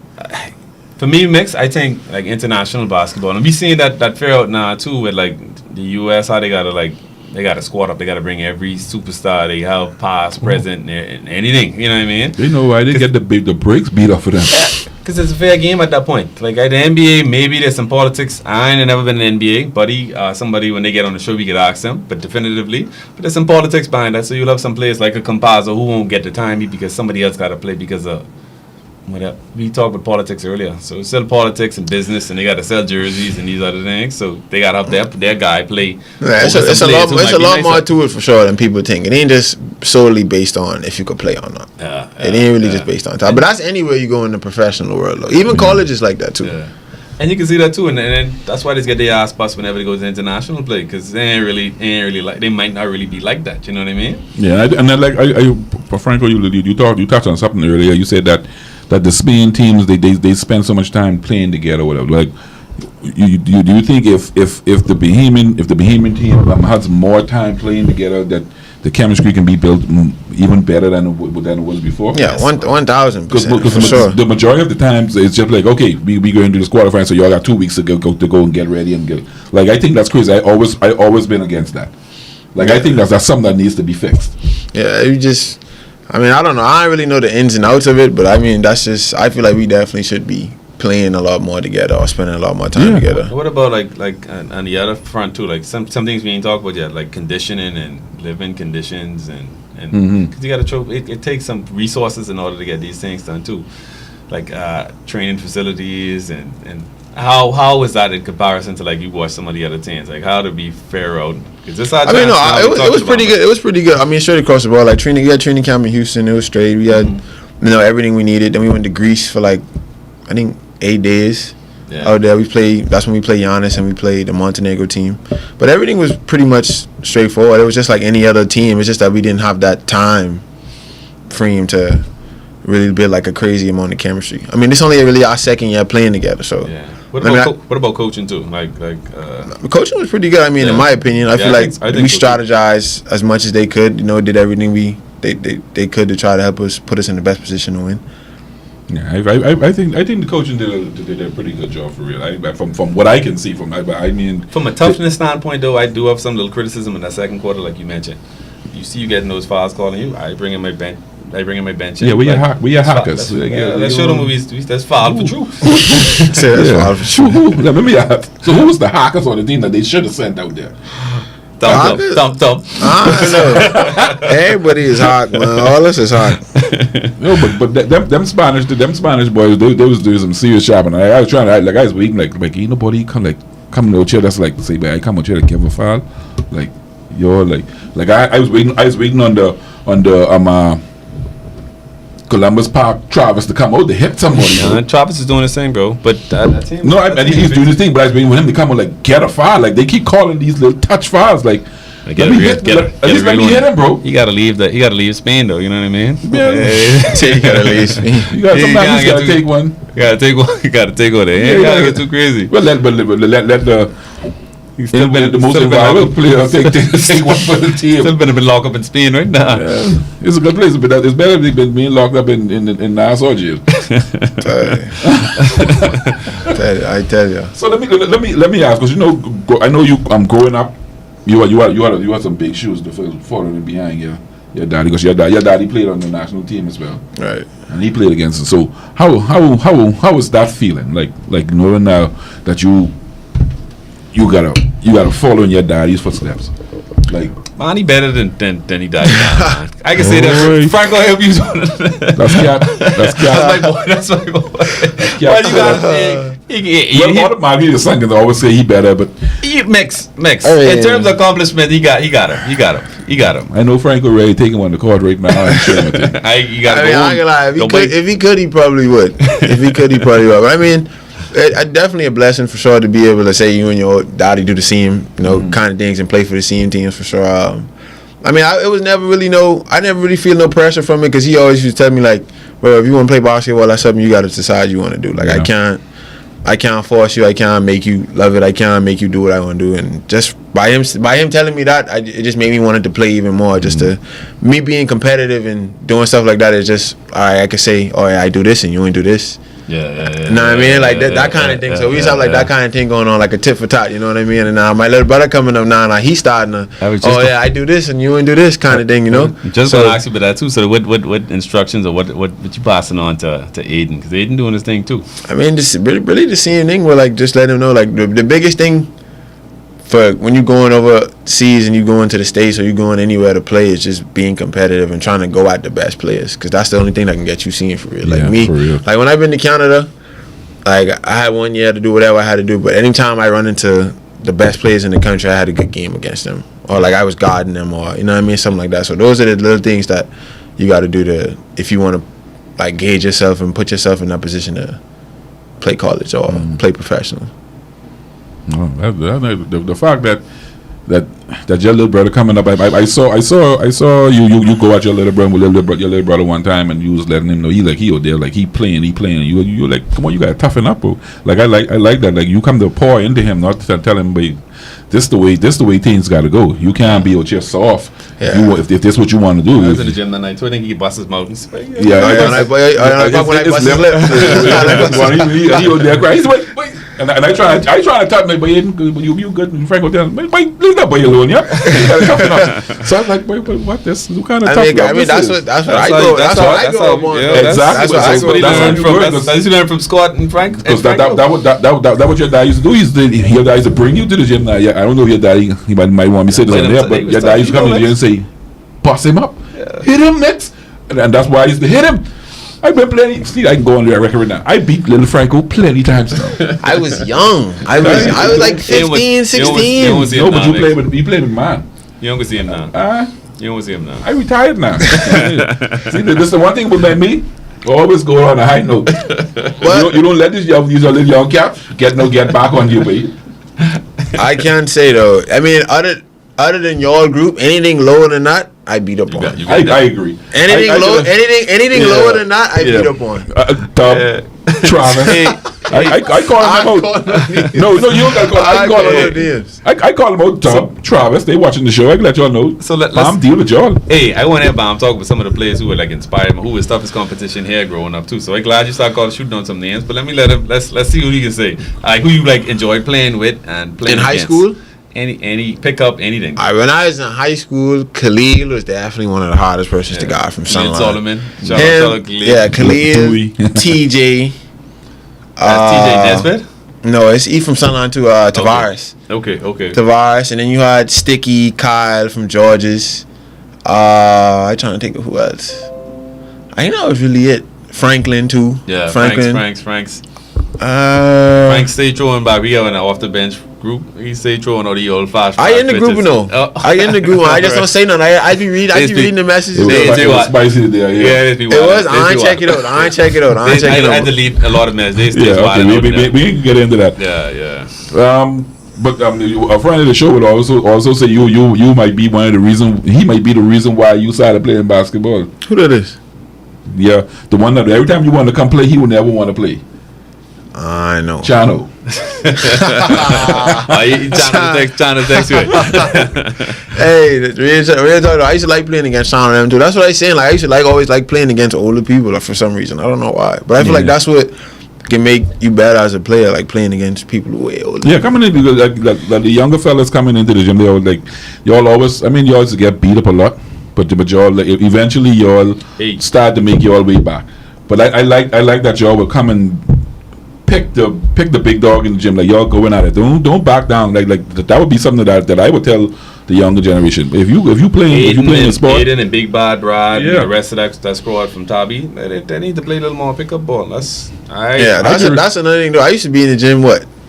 for me, mix, I think like international basketball, and we seeing that fair out now too with like the U.S. how they gotta squad up, they gotta bring every superstar they have, past, present, and anything. You know what I mean? They know why they get the breaks beat off of them. Because it's a fair game at that point. Like at the NBA, maybe there's some politics. I ain't never been in the NBA, buddy. Somebody when they get on the show, we could ask them, but definitively. But there's some politics behind that. So you'll have some players like a Campazzo who won't get the time because somebody else got to play because of. We talked about politics earlier. So it's still politics and business, and they got to sell jerseys and these other things. So they got to have their guy play. Yeah, it's a lot more to it for sure than people think. It ain't just solely based on if you could play or not. It ain't really just based on time. But that's anywhere you go in the professional world. Though. Even college is like that too. Yeah. And you can see that too, and then that's why they get their ass bust whenever they go to international play, because they ain't really like, they might not really be like that. You know what I mean? Yeah, and I Franco, you touched on something earlier. You said that the Spain teams they spend so much time playing together, whatever. Like, do you think if the Bahamian team has more time playing together, that the chemistry can be built even better than it was before? Yeah, 1,000%. Because for sure. The majority of the times it's just like, okay, we go into this quarterfinal, so y'all got 2 weeks to go and get ready and get. Like, I think that's crazy. I always been against that. Like, I think that's something that needs to be fixed. Yeah, I mean, I don't know. I don't really know the ins and outs of it, but I mean, that's just. I feel like we definitely should be playing a lot more together or spending a lot more time together. What about like on the other front too? Like some things we ain't talked about yet, like conditioning and living conditions and because you got to it takes some resources in order to get these things done too, like training facilities and how is that in comparison to like you watch some of the other teams? Like how to be fair out. It was pretty good. It was pretty good. I mean, straight across the board. Like we had training camp in Houston. It was straight. We had everything we needed. Then we went to Greece for like I think 8 days. Out there, that's when we played Giannis and we played the Montenegro team. But everything was pretty much straightforward. It was just like any other team. It's just that we didn't have that time frame to really build like a crazy amount of chemistry. I mean, it's only really our second year playing together. So what about coaching too? Like coaching was pretty good. I mean, in my opinion, I feel like we strategized as much as they could. Did everything they could to try to help us put us in the best position to win. Yeah, I think the coaching did a pretty good job for real. From what I can see from a toughness standpoint though, I do have some little criticism in that second quarter, like you mentioned. You see, you getting those fouls calling you. I bring in my bench. Yeah, we are hackers. Let's show them that's foul for truth. Foul for truth. Let me ask. So who was the hackers on the team that they should have sent out there? Thumb. Everybody is hot, man. All this is hot. No, but them Spanish boys, they was doing some serious shopping. I was trying to I was waiting like ain't nobody come out here that's like say, man, I come out here to give a foul. Like I was waiting on the Columbus Park Travis to come out to hit somebody. Travis is doing the same, bro. But that's him. No, he's doing his thing. But I was waiting for him to come out like get a foul. Like they keep calling these little touch fouls. Like let me hit him, bro. You gotta leave Spain though. You know what I mean? Yeah. You gotta leave Spain. Sometimes you gotta take one. You gotta take one. You gotta get too crazy. Well, let the. He's still been the most involved player. Take one for the team. Still been locked up in Spain right now. Yeah. It's a good place, but it's better than being locked up in Nassau jail. I tell you. So let me ask, because I know you. Growing up, you had some big shoes to following behind your daddy, because your daddy played on the national team as well. Right. And he played against us. So how was that feeling? Like knowing now that you gotta follow in your daddy's footsteps. Like, man, he better than he died now, man. I can say that. Franco help you. That's cat. That's my boy. Well, you got automatically the son can always say he better, but mix. In terms of accomplishment, he got him. I know Franco Ray taking one to court right now. I'm sure. You got. I ain't gonna lie. If he could, he probably would. If he could, he probably would. But I mean, definitely a blessing for sure to be able to say you and your daddy do the same, kind of things and play for the same teams for sure. I mean, it was never really I never really feel no pressure from it because he always used to tell me like, bro, if you want to play basketball, that's something you got to decide you want to do. Like I can't force you. I can't make you love it. I can't make you do what I want to do. And just by him telling me that, it just made me want to play even more. Just to me being competitive and doing stuff like that is just all right. I could say, oh yeah, I do this and you ain't do this. Yeah. You know what I mean? Like that kind of thing. So we used to have like that kind of thing going on, like a tit for tat. You know what I mean? And now my little brother coming up now, he's starting to. I do this and you ain't do this kind of thing. You know. Just gonna ask you about that too. So what instructions or what you passing on to Aiden? Because Aiden doing his thing too. I mean, just really the same thing. Where like just let him know like the biggest thing for when you going overseas and you going to the States or you going anywhere to play is just being competitive and trying to go at the best players because that's the only thing that can get you seen for real. Like me, like when I've been to Canada, like I had 1 year to do whatever I had to do, but anytime I run into the best players in the country, I had a good game against them or like I was guarding them or you know what I mean, something like that. So those are the little things that you got to do if you want to like gauge yourself and put yourself in that position to play college or play professional. No, the fact that your little brother coming up, I saw you go at your little brother one time and you was letting him know he out there like he playing you like come on, you gotta toughen up, bro. Like I like that, like you come to pour into him, not to tell him, but this the way things gotta go. You can't be out here soft. Yeah. If this what you want to do. I was in the gym that night, so I think he busts his mouth and say, when I bust his lip. He was there crying. Wait. And I try to tap me, but you good. And Frank was there, leave that boy alone, yeah. So I was like, what this? What kind of tough? I mean, that's what I go. That's what I go up on. Exactly. That's what he learned from. That's what he learned from Scott and Frank. Because that what your dad used to do. Your dad used to bring you to the gym. Now, I don't know if your daddy he might want me to say this on there, but your dad used to come to the gym and say, bust him up, hit him next, and that's why I used to hit him. I've been plenty. See, I can go on the record right now. I beat little Franco plenty times. I was young. I was like 15, 16. No, but you played with man. You don't see him now. You don't see him now. I retired now. See, this is the one thing about me. Always go on a high note. You don't let these little young cats get back on you, baby. I can't say though. I mean, other than your group, anything lower than that, I beat up on. I agree. Anything lower than that, I beat up on. Travis. I call him out. No, you don't got to call him out. I call him out. Tom, Travis, they watching the show. I can let y'all know. So I'm deal with y'all. Hey, I want to have talk with some of the players who were like inspired me, who was toughest competition here growing up too. So I'm glad you started shooting on some names. But let's see what he can say. Who you like enjoyed playing with and playing in against. High school. Any pick up anything. When I was in high school, Khalil was definitely one of the hardest persons to guard from Sunline. Solomon, Khalil, TJ. That's TJ Nesbitt? No, it's E from Sunline to Tavares. Okay. Tavares, and then you had Sticky, Kyle from Georges. I'm trying to think of who else. I think that was really it. Franklin too. Yeah, Franklin. Franks. Frank stay throwing back. We have an off the bench group. He stay throwing all the old fast. I in the group no. I in the group. I just don't say nothing. I be reading the messages. It was spicy there. Yeah, it was. I ain't check it out. I had to delete a lot of messages. We can get into that. Yeah. But a friend of the show would also say you might be one of the reason. He might be the reason why you started playing basketball. Who that is? Yeah, the one that every time you want to come play, he would never want to play. I know. Chano. Chano text you. Hey, real talk. I used to like playing against Chano and them too. That's what I was saying. Like I used to always like playing against older people for some reason. I don't know why, but I feel like that's what can make you better as a player, like playing against people way older. Yeah, coming in because like the younger fellas coming into the gym, they all like y'all always. I mean, you always get beat up a lot, but y'all like, eventually y'all start to make your way back. But I like that y'all will come and pick the big dog in the gym. Like y'all going at it. Don't back down. Like that would be something that I would tell the younger generation. If you playing the sport, Aiden and Big Bad Brad, and the rest of that squad from Tabby, they need to play a little more pickup ball. That's another thing though. I used to be in the gym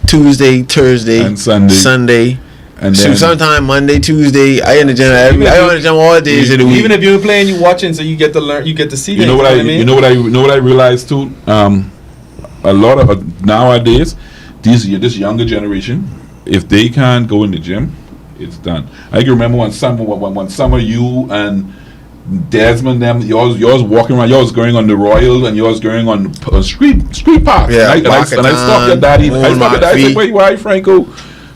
Tuesday, Thursday, and Sunday. And then sometime Monday, Tuesday, I in the gym. I in the gym all days of the week. Even if you're playing, you watching, so you get to learn, you get to see. You know what I realized too. A lot of nowadays, this younger generation, if they can't go in the gym, it's done. I can remember one summer you and Desmond them, yours walking around, yours going on the Royal and yours going on street parks. Yeah, and I stopped your daddy. I said, why Franco?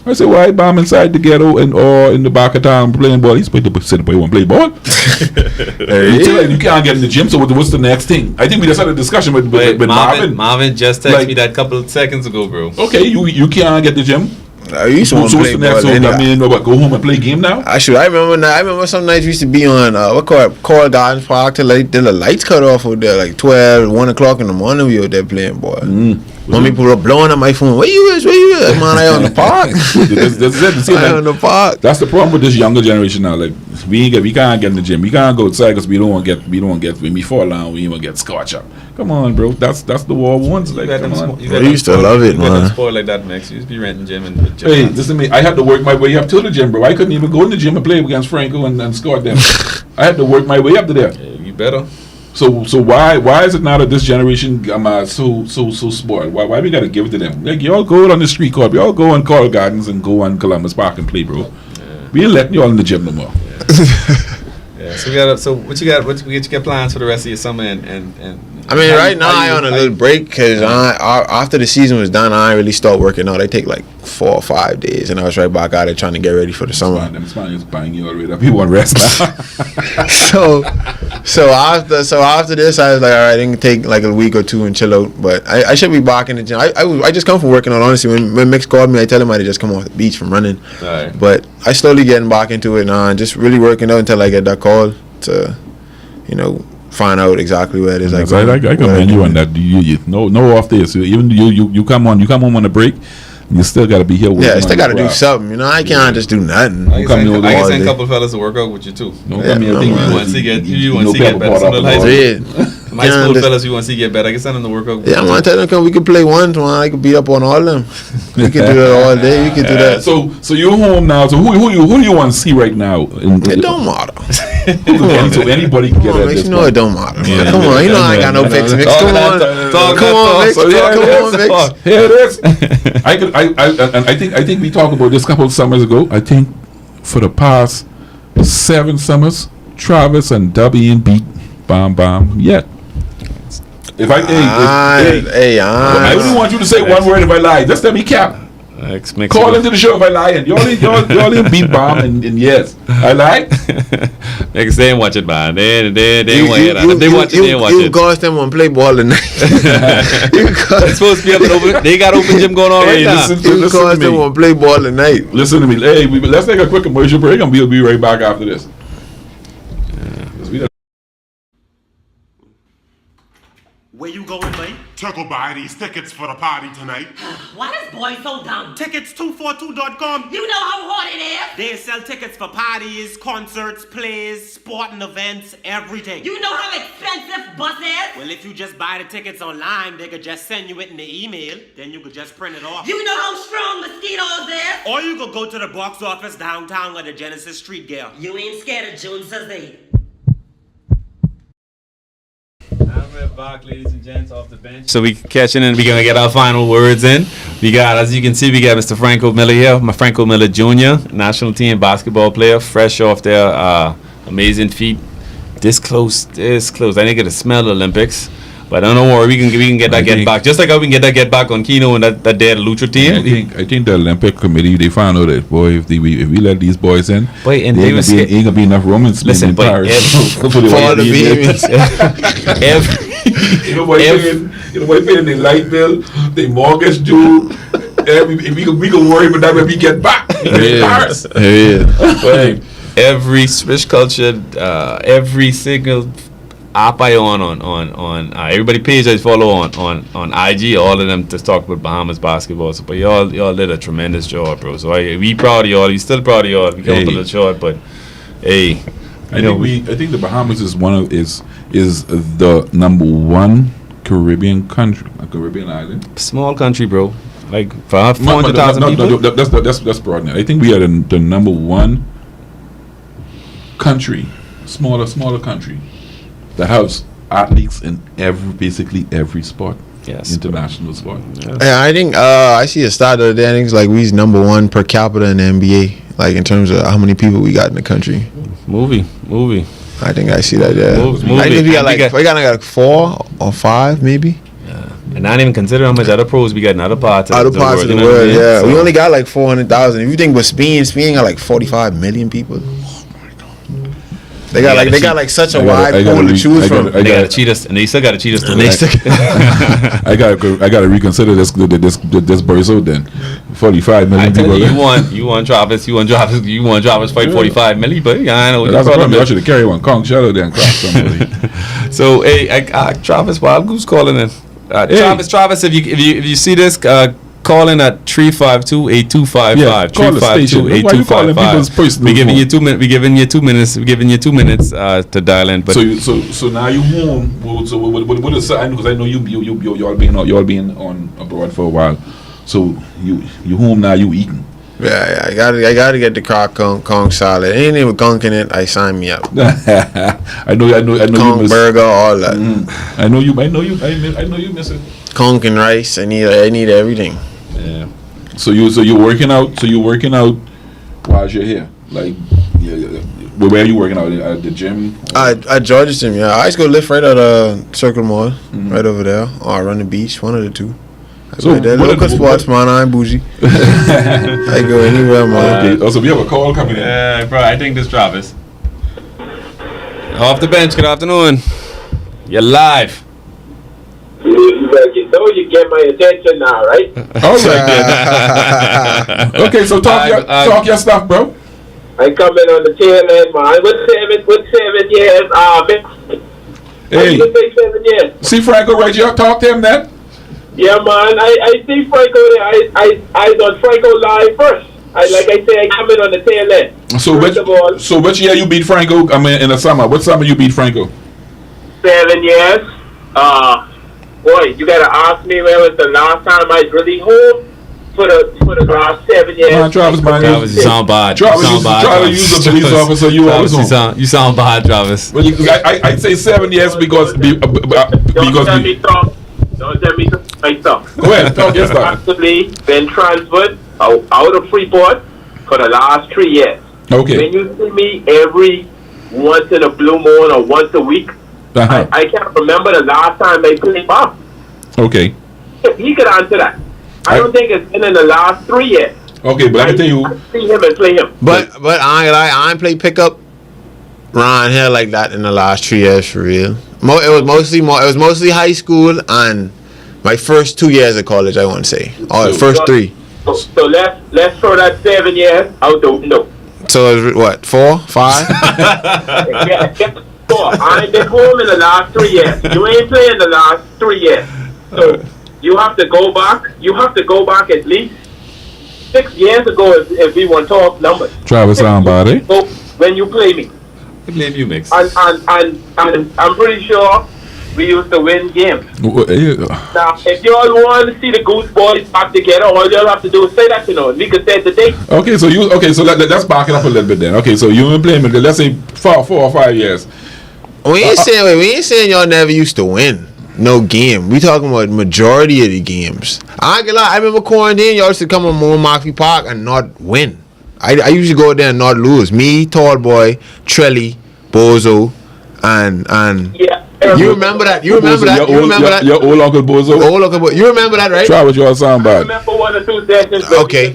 I said, why bomb inside the ghetto or in the back of town playing ball? He's supposed to sit up here and play ball. You can't get in the gym, so what's the next thing? I think we just had a discussion with Marvin. Marvin just texted me that a couple of seconds ago, bro. Okay, you can't get the gym. I used to play ball. I mean, go home and play game now? I remember some nights we used to be on Coral Gardens Park till the lights cut off out there, like 12, 1 o'clock in the morning. We out there playing ball. When people were blowing up my phone, where you is? Man, I on the park. I on the park. That's the problem with this younger generation now. Like we can't get in the gym. We can't go outside because we don't want to get when we fall down. We want to get scorched up. Come on, bro. That's the war once. Like, I used to love it, man. Sport like that, Max. You used to be renting gym and. Hey, listen to me. I had to work my way up to the gym, bro. I couldn't even go in the gym and play against Franco and score them. I had to work my way up to there. Yeah, you better. So why is it now that this generation so spoiled? Why we gotta give it to them? Like y'all go on the street court, y'all go on Coral Gardens and go on Columbus Park and play, bro. Yeah. We ain't letting y'all in the gym no more. Yeah. So what you got plans for the rest of your summer and I mean, right now I on a little break because after the season was done, I ain't really start working out. I take like 4 or 5 days, and I was right back out there trying to get ready for the summer. Them Spaniards buying you already up. You want rest now. so after this, I was like, all right, I can take like a week or two and chill out. But I should be back in the gym. I just come from working out. Honestly, when Mix called me, I tell him I just come off the beach from running. Right. But I slowly getting back into it now, and just really working out until I get that call to, find out exactly where it is. I commend you on that. You no off days. Even you come home on a break. You still got to be here. Yeah, I still got to do something. I can't just do nothing. I can send a couple fellas to work out with you too. You want to see get better. Some of the high school fellas you want to see get better. I can send them to work out. Yeah, I want to tell them we can play one. I can beat up on all of them. We can do that all day. We can do that. So you're home now. So who do you want to see right now? It don't matter. So anybody can get it. You know it don't matter. Man. Come on, I ain't got no picks. Mix. Come on, Mix. Here it is. I think we talked about this a couple of summers ago. I think for the past 7 summers, Travis and Dubby ain't beat Bam yet. If I I only want you to say one word if I lie. Just tell me cap. Call into the show if I lie. And y'all ain't beat Bam and yes, I lie. Niggas they ain't watch it, man. They watch it. You guys them want to play ball tonight. It's supposed to be they got open gym going on right now. You guys them want to play ball tonight. Listen to me. Hey, let's take a quick commercial break and we'll be right back after this. Where you going, mate? To go buy these tickets for the party tonight. Why this boy so dumb? Tickets242.com. You know how hard it is. They sell tickets for parties, concerts, plays, sporting events, everything. You know how expensive bus is? Well, if you just buy the tickets online, they could just send you it in the email. Then you could just print it off. You know how strong mosquitoes is? Or you could go to the box office downtown at the Genesis Street Girl. You ain't scared of Joneses, eh? We're back, ladies and gents, off the bench. So we catching and we're gonna get our final words in. We got, as you can see, we got Mr. Franco Miller here, my Franco Miller Jr., national team basketball player, fresh off their amazing feat. This close. I didn't get to smell the Olympics, but don't worry, we can get that get back. Just like how we can get that get back on Keno and that day the Lucha team. I think the Olympic committee they found out that boy if we let these boys in, and ain't gonna be enough Romans. Listen, in Paris. Every paying the light bill, the mortgage due. We can worry about that when we get back. Paris. Every Swiss culture, every single app I on everybody page I follow on IG, all of them just talk about Bahamas basketball. So, but y'all did a tremendous job, bro. So we proud of y'all. We still proud of y'all. We come up a little short, but hey, I think the Bahamas is is the number one Caribbean island. Small country, bro. Like for 400,000 people. No, that's broad. I think we are the number one country, smaller country that has athletes in basically every sport. Yes, international sport. Yes. Yeah, I think I see a stat the other day. I think it's like we's number one per capita in the NBA. Like in terms of how many people we got in the country. Movie. I think I see that. Yeah. Movie. I think we got like 4 or 5 maybe. And not even consider how much other pros we got in other parts of the world. You know what I mean? Yeah. So we only got like 400,000. If you think with Spain got like 45 million people. They got like such a wide pool to choose from. They got to cheat us, and they still got to cheat us. I gotta reconsider this Bariso then. 45 million people. You want Travis fight 45 million, but yeah, I know. That's what I should have carried one Kong Shadow then cross somebody. So hey, Travis Wild Goose calling in. Travis, if you see this, call in at 352-8255. Yeah, call the station. Why you calling people's personal We're giving you 2 minutes. We're giving you 2 minutes. We're giving you 2 minutes to dial in. But so now you home. So what is because I know y'all been on abroad for a while. So you home now. You eating. Yeah, I gotta get the Kong salad. Anything with Kong in it, I sign me up. I know Kong you miss burger, all that. I know you miss it. Kong and rice. I need everything. Yeah. So you're working out. While you're here, like, where are you working out at the gym? At George's gym. Yeah, I just go lift right out of Circle Mall, right over there, or I run the beach. One of the two. So local sports, man. I'm bougie. I go anywhere, man. Okay. Also, we have a call coming in. Yeah, bro. I think this Travis. Off the bench. Good afternoon. You're live. You know you get my attention now, right? All right then. Okay, so talk your stuff, bro. I come in on the tail end, man. With 7 years, Hey. 7 years. See Franco right here. Talk to him then. Yeah, man. I see Franco there. I on Franco live first. I come in on the tail end. So which year you beat Franco? I mean, in the summer. What summer you beat Franco? 7 years. Boy, you gotta ask me when was the last time I was really home for the last 7 years. Travis, you sound bad. Travis, you try to use a police officer. You always home. You sound bad, Travis. Well, I say 7 years because Don't tell me to myself. Go ahead, talk your stuff. Actually, been transferred out of Freeport for the last 3 years. Okay. When you see me every once in a blue moon or once a week, I can't remember the last time I played ball. Okay. He could answer that. I don't think it's been in the last 3 years. Okay, but let me tell you. I see him and play him. But I ain't play pickup around here like that in the last 3 years for real. It was mostly high school and my first 2 years of college, I want to say. Or the first 3. So let's throw that 7 years out the window. So it was what, 4, 5? Yeah, 4. I ain't been home in the last 3 years. You ain't playing the last 3 years. So you have to go back. You have to go back at least 6 years ago if we want to talk numbers. Travis somebody. When you play me. I blame you, Mix. And I'm pretty sure we used to win games. Now, if y'all want to see the Goose Boys back together, all y'all have to do is say that, we could say today. Okay, so let's back it up a little bit then. Okay, so you been playing, let's say 4 or 5 years. We ain't saying y'all never used to win no game. We talking about majority of the games. I ain't gonna lie, I remember quarantine, y'all used to come on Moore Murphy Park and not win. I usually go there and not lose. Me, Tall Boy, Trelly, Bozo, and yeah. You remember that? You remember that? Your old Uncle Bozo? Old Uncle Bozo. You remember that, right? Travis, you all sound bad. I remember 1 or 2 sessions. Okay.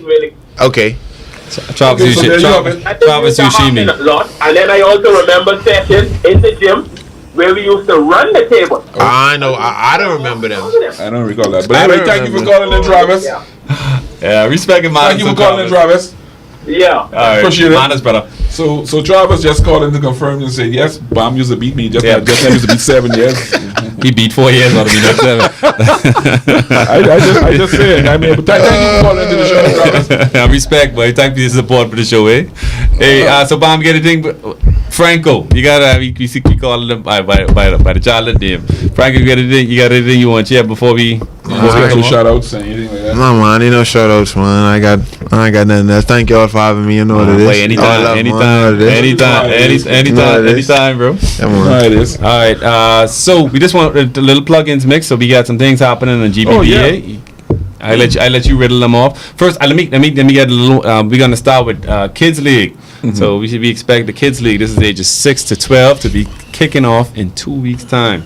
Okay. Travis, you see me. And then I also remember sessions in the gym where we used to run the table. I know. I don't remember them. I don't recall that. But anyway, thank you for calling in, Travis. Yeah, respect him, man. Thank you for calling in, Travis. Yeah. All right. Appreciate it. Manners, brother. So Travis just called in to confirm and said, yes, Bam used to beat me. Just used to beat 7 years. He beat 4 years out of me, not 7. I just said. I mean, but thank you for calling into the show, Travis. I respect, boy. Thank you for your support for the show, eh? Hey, so Bam, get a thing. Franco, you gotta. We call him by the child name. Franco, you got anything you want to share before we? Special shout outs and anything like that. No man, ain't no shout outs, man. I got nothing else. Thank y'all for having me. You know what it is. Anytime, bro. It is. All right. So we just want a little plugins mix. So we got some things happening on GBBA. Oh, yeah. I let you riddle them off. First, let me get a little. We're gonna start with Kids League. Mm-hmm. So we should be expecting the Kids League. This is ages 6 to 12 to be kicking off in 2 weeks' time.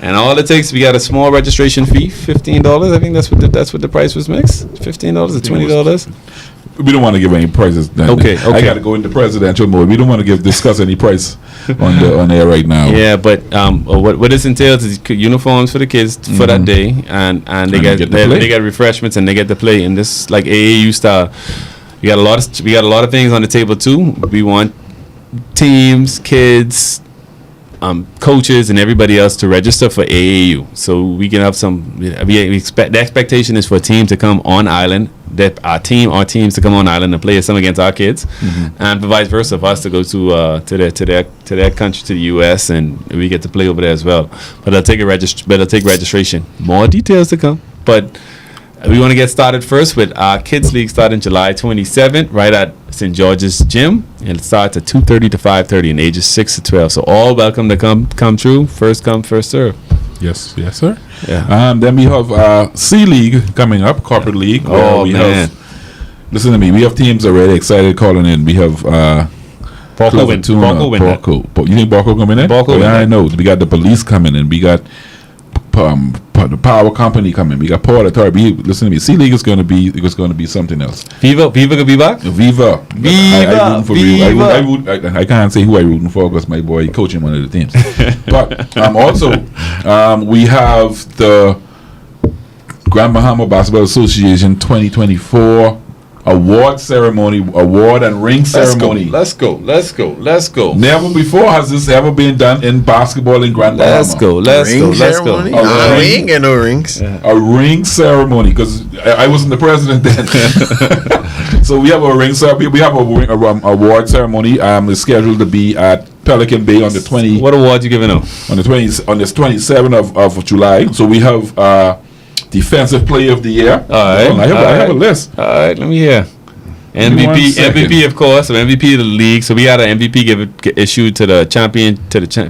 And all it takes, we got a small registration fee, $15. I think that's what the price was mixed. $15 or $20. We don't want to give any prices. Okay. I got to go into presidential mode. We don't want to discuss any price on air right now. Yeah, but what this entails is uniforms for the kids for that day, and they get refreshments and they get to play in this like AAU style. We got a lot of things on the table too. We want teams, kids, coaches, and everybody else to register for AAU, so we can have some. We expect the expectation is for a team to come on island. That our teams to come on island and play some against our kids, and vice versa for us to go to their country, to the U.S., and we get to play over there as well. But they'll take registration. More details to come, but. We want to get started first with our Kids League starting July 27th, right at St. George's Gym. And it starts at 2:30 to 5:30 and ages 6 to 12. So all welcome to come through. First come, first serve. Yes, sir. Yeah. Then we have C League coming up, Corporate League. Man. Listen to me. We have teams already excited calling in. We have Barco win. You think Barco coming in? I know. We got the police coming in. We got the power company coming. We got Port Authority. Listen to me. C League is going to be something else. Viva could be back. Viva. I can't say who I'm rooting for because my boy coaching one of the teams. But also we have the Grand Bahama Basketball Association 2024 award and ring ceremony. Let's go. Never before has this ever been done in basketball in Grand Bahama. Let's go. We ain't get no rings. A ring ceremony, because I wasn't the president then. So we have a ring ceremony. We have a award ceremony. It's scheduled to be at Pelican Bay on the 20th. What award you giving out? On the 27th of July. So we have Defensive Player of the Year. All right. I have a list. All right, let me hear. MVP, of course. So MVP of the league. So we got an MVP issued to the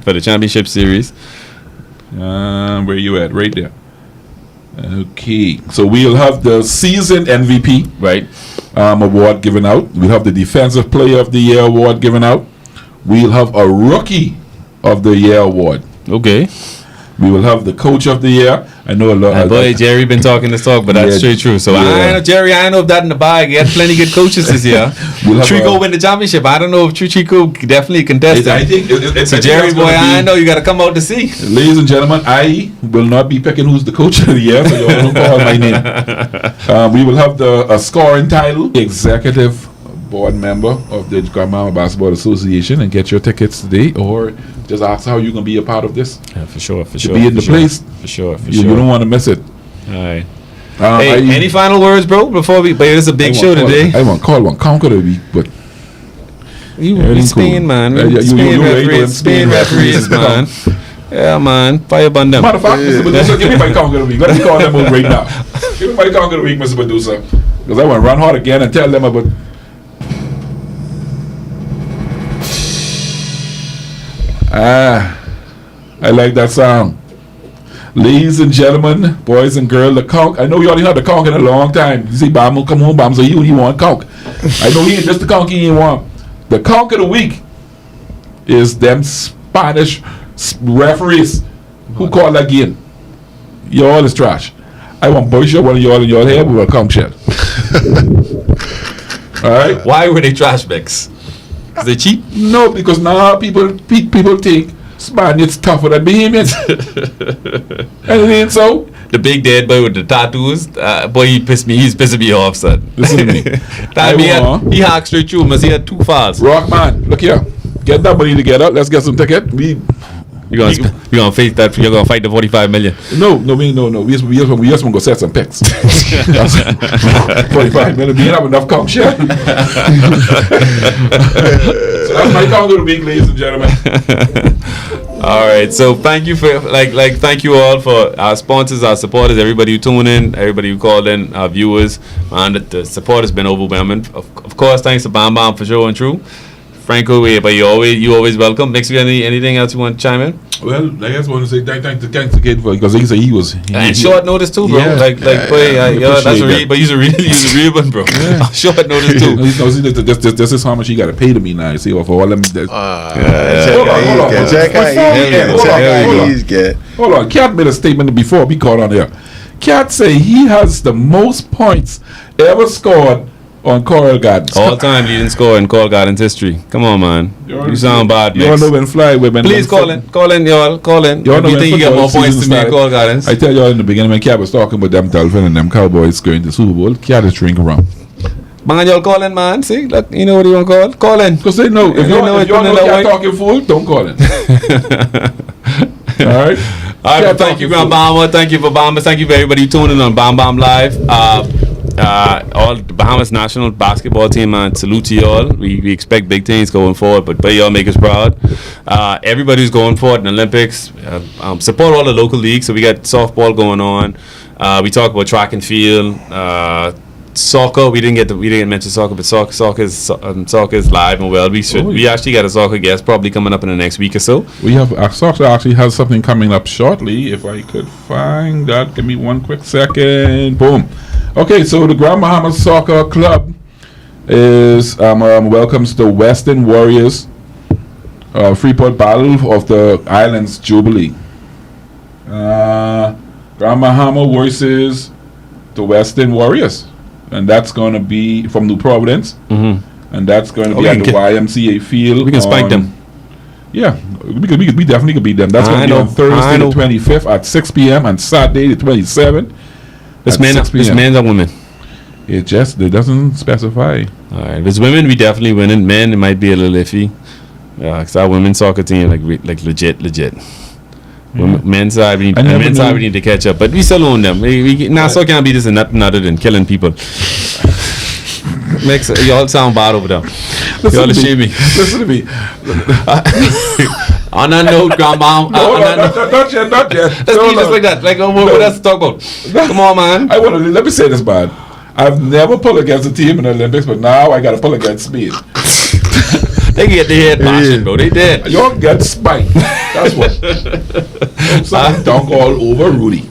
for the championship series. Where you at? Right there. Okay. So we'll have the season MVP award given out. We'll have the Defensive Player of the Year award given out. We'll have a Rookie of the Year award. Okay. We will have the Coach of the Year. I know a lot. Boy, Jerry been talking this talk, but that's straight true. So I know Jerry. I know if that in the bag. He had plenty good coaches this year. Trico win the championship. I don't know if Trico definitely contest. I think so. Jerry, boy, I know you got to come out to see. Ladies and gentlemen, I will not be picking who's the Coach of the Year. So you don't call my name. We will have the scoring title, executive board member of the Grand Bahama Basketball Association, and get your tickets today, or just ask how you're gonna be a part of this. Yeah, for sure. Be in the place. For sure. You don't want to miss it. All right. Any final words, bro? Before we, but it's a big show today. I want call one conquer the week, but you Spain, man. Spain referees, man. Yeah, man. Fire bun them. Matter of fact, Mr. Producer, give me my conquer the week. Let me call them out right now. Give me my conquer the week, Mr. Producer, because I want to run hard again and tell them about. I like that song. Ladies and gentlemen, boys and girls, the conch. I know you already had the conch in a long time. You see, Bam will come home, Bam, so he want conch. I know he ain't just the conch he ain't want. The conch of the week is them Spanish referees who call that game. Y'all is trash. I want boys one of y'all in your head with a conch shell. Alright? Why were they trash bags? Because they cheap? No, because now people think Spaniards tougher than Bahamians. And it ain't so. the big dead boy with the tattoos. Boy, he's pissing me off, son. Listen to me. He hacked straight through him. He had 2 fouls. Rock man, look here. Get that money together. Let's get some ticket. You're gonna face that. You're gonna fight the 45 million. No. We just want to go set some picks. 45 million. We ain't have enough comp share. So that's my count of the week, ladies and gentlemen. All right. So thank you for thank you all for our sponsors, our supporters, everybody who tuned in, everybody who called in, our viewers. Man, the support has been overwhelming. Of course, thanks to Bam Bam for showing through. Franco, but you always welcome. Next week, anything else you want to chime in? Well, I just want to say thanks to Kid for because he said he was short notice too, bro. Yeah, boy, that's a real, but he's a real one, bro. Yeah. Short notice too. This is how much he got to pay to me now. You see, for all them. Hold on. Cat made a statement before we called on there. Cat say he has the most points ever scored on Coral Gardens. All time leading scorer in Coral Gardens history. Come on, man. You sound bad, man. You know when fly women. Please call in, y'all. Call in. You think you get more points to me in Coral Gardens? I tell y'all in the beginning when Cat was talking about them Dolphins and them Cowboys going to the Super Bowl, Cat is drinking rum. Man, y'all call in, man. See, look, you know what you want to call? Call in. Because they know. If you know Cat talking fool, don't call in. All right. Thank you, Bamba. Thank you for Bamba. Thank you for everybody tuning in on Bam Bam Live. All the Bahamas national basketball team, man, salute to y'all. We expect big things going forward, but y'all make us proud. Everybody who's going forward in the Olympics, support all the local leagues. So we got softball going on. We talk about track and field, soccer. We didn't mention soccer, but soccer is live and well. We actually got a soccer guest probably coming up in the next week or so. We have soccer actually has something coming up shortly. If I could find that, give me one quick second. Boom. Okay, so the Grand Bahamas Soccer Club is welcomes the Western Warriors Freeport Battle of the Islands Jubilee. Grand Bahama versus the Western Warriors, and that's going to be from New Providence, and that's going to be at the YMCA field. We can spike them. Yeah, we definitely could beat them. That's going to be on Thursday the 25th at 6 p.m. and Saturday the 27th. This men's or women? It doesn't specify. All right, if it's women, we definitely winning. Men, it might be a little iffy. Cause our women's soccer team like legit. Men's side we need to catch up, but we still own them. So can't be this and nothing other than killing people. Makes y'all sound bad over there. Y'all shame me. Listen to me. On that note, Grandma. Not yet. Let's be just like that. Like, what else to talk about? Come on, man. Let me say this, man. I've never pulled against a team in the Olympics, but now I got to pull against Spain. They get the head passion, bro. They did. Y'all get spiked. That's what. Some dunk all over Rudy.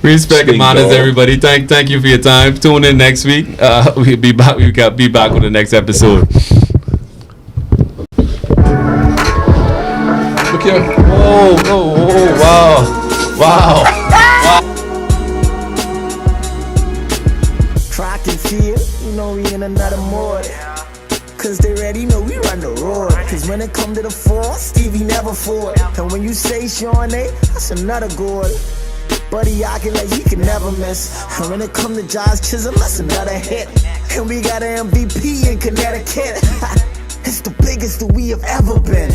Respect and manners, everybody. Thank you for your time. Tune in next week. We'll be back. We'll be back with the next episode. Look here. Wow. Track and field, you know we in another mode. Cause they ready know we run the road. Cause when it come to the four, Stevie never fought. And when you say Sean A, that's another goal. Buddy acting like he can never miss. And when it come to Josh Chisholm, that's another hit. And we got an MVP in Connecticut. It's the biggest that we have ever been.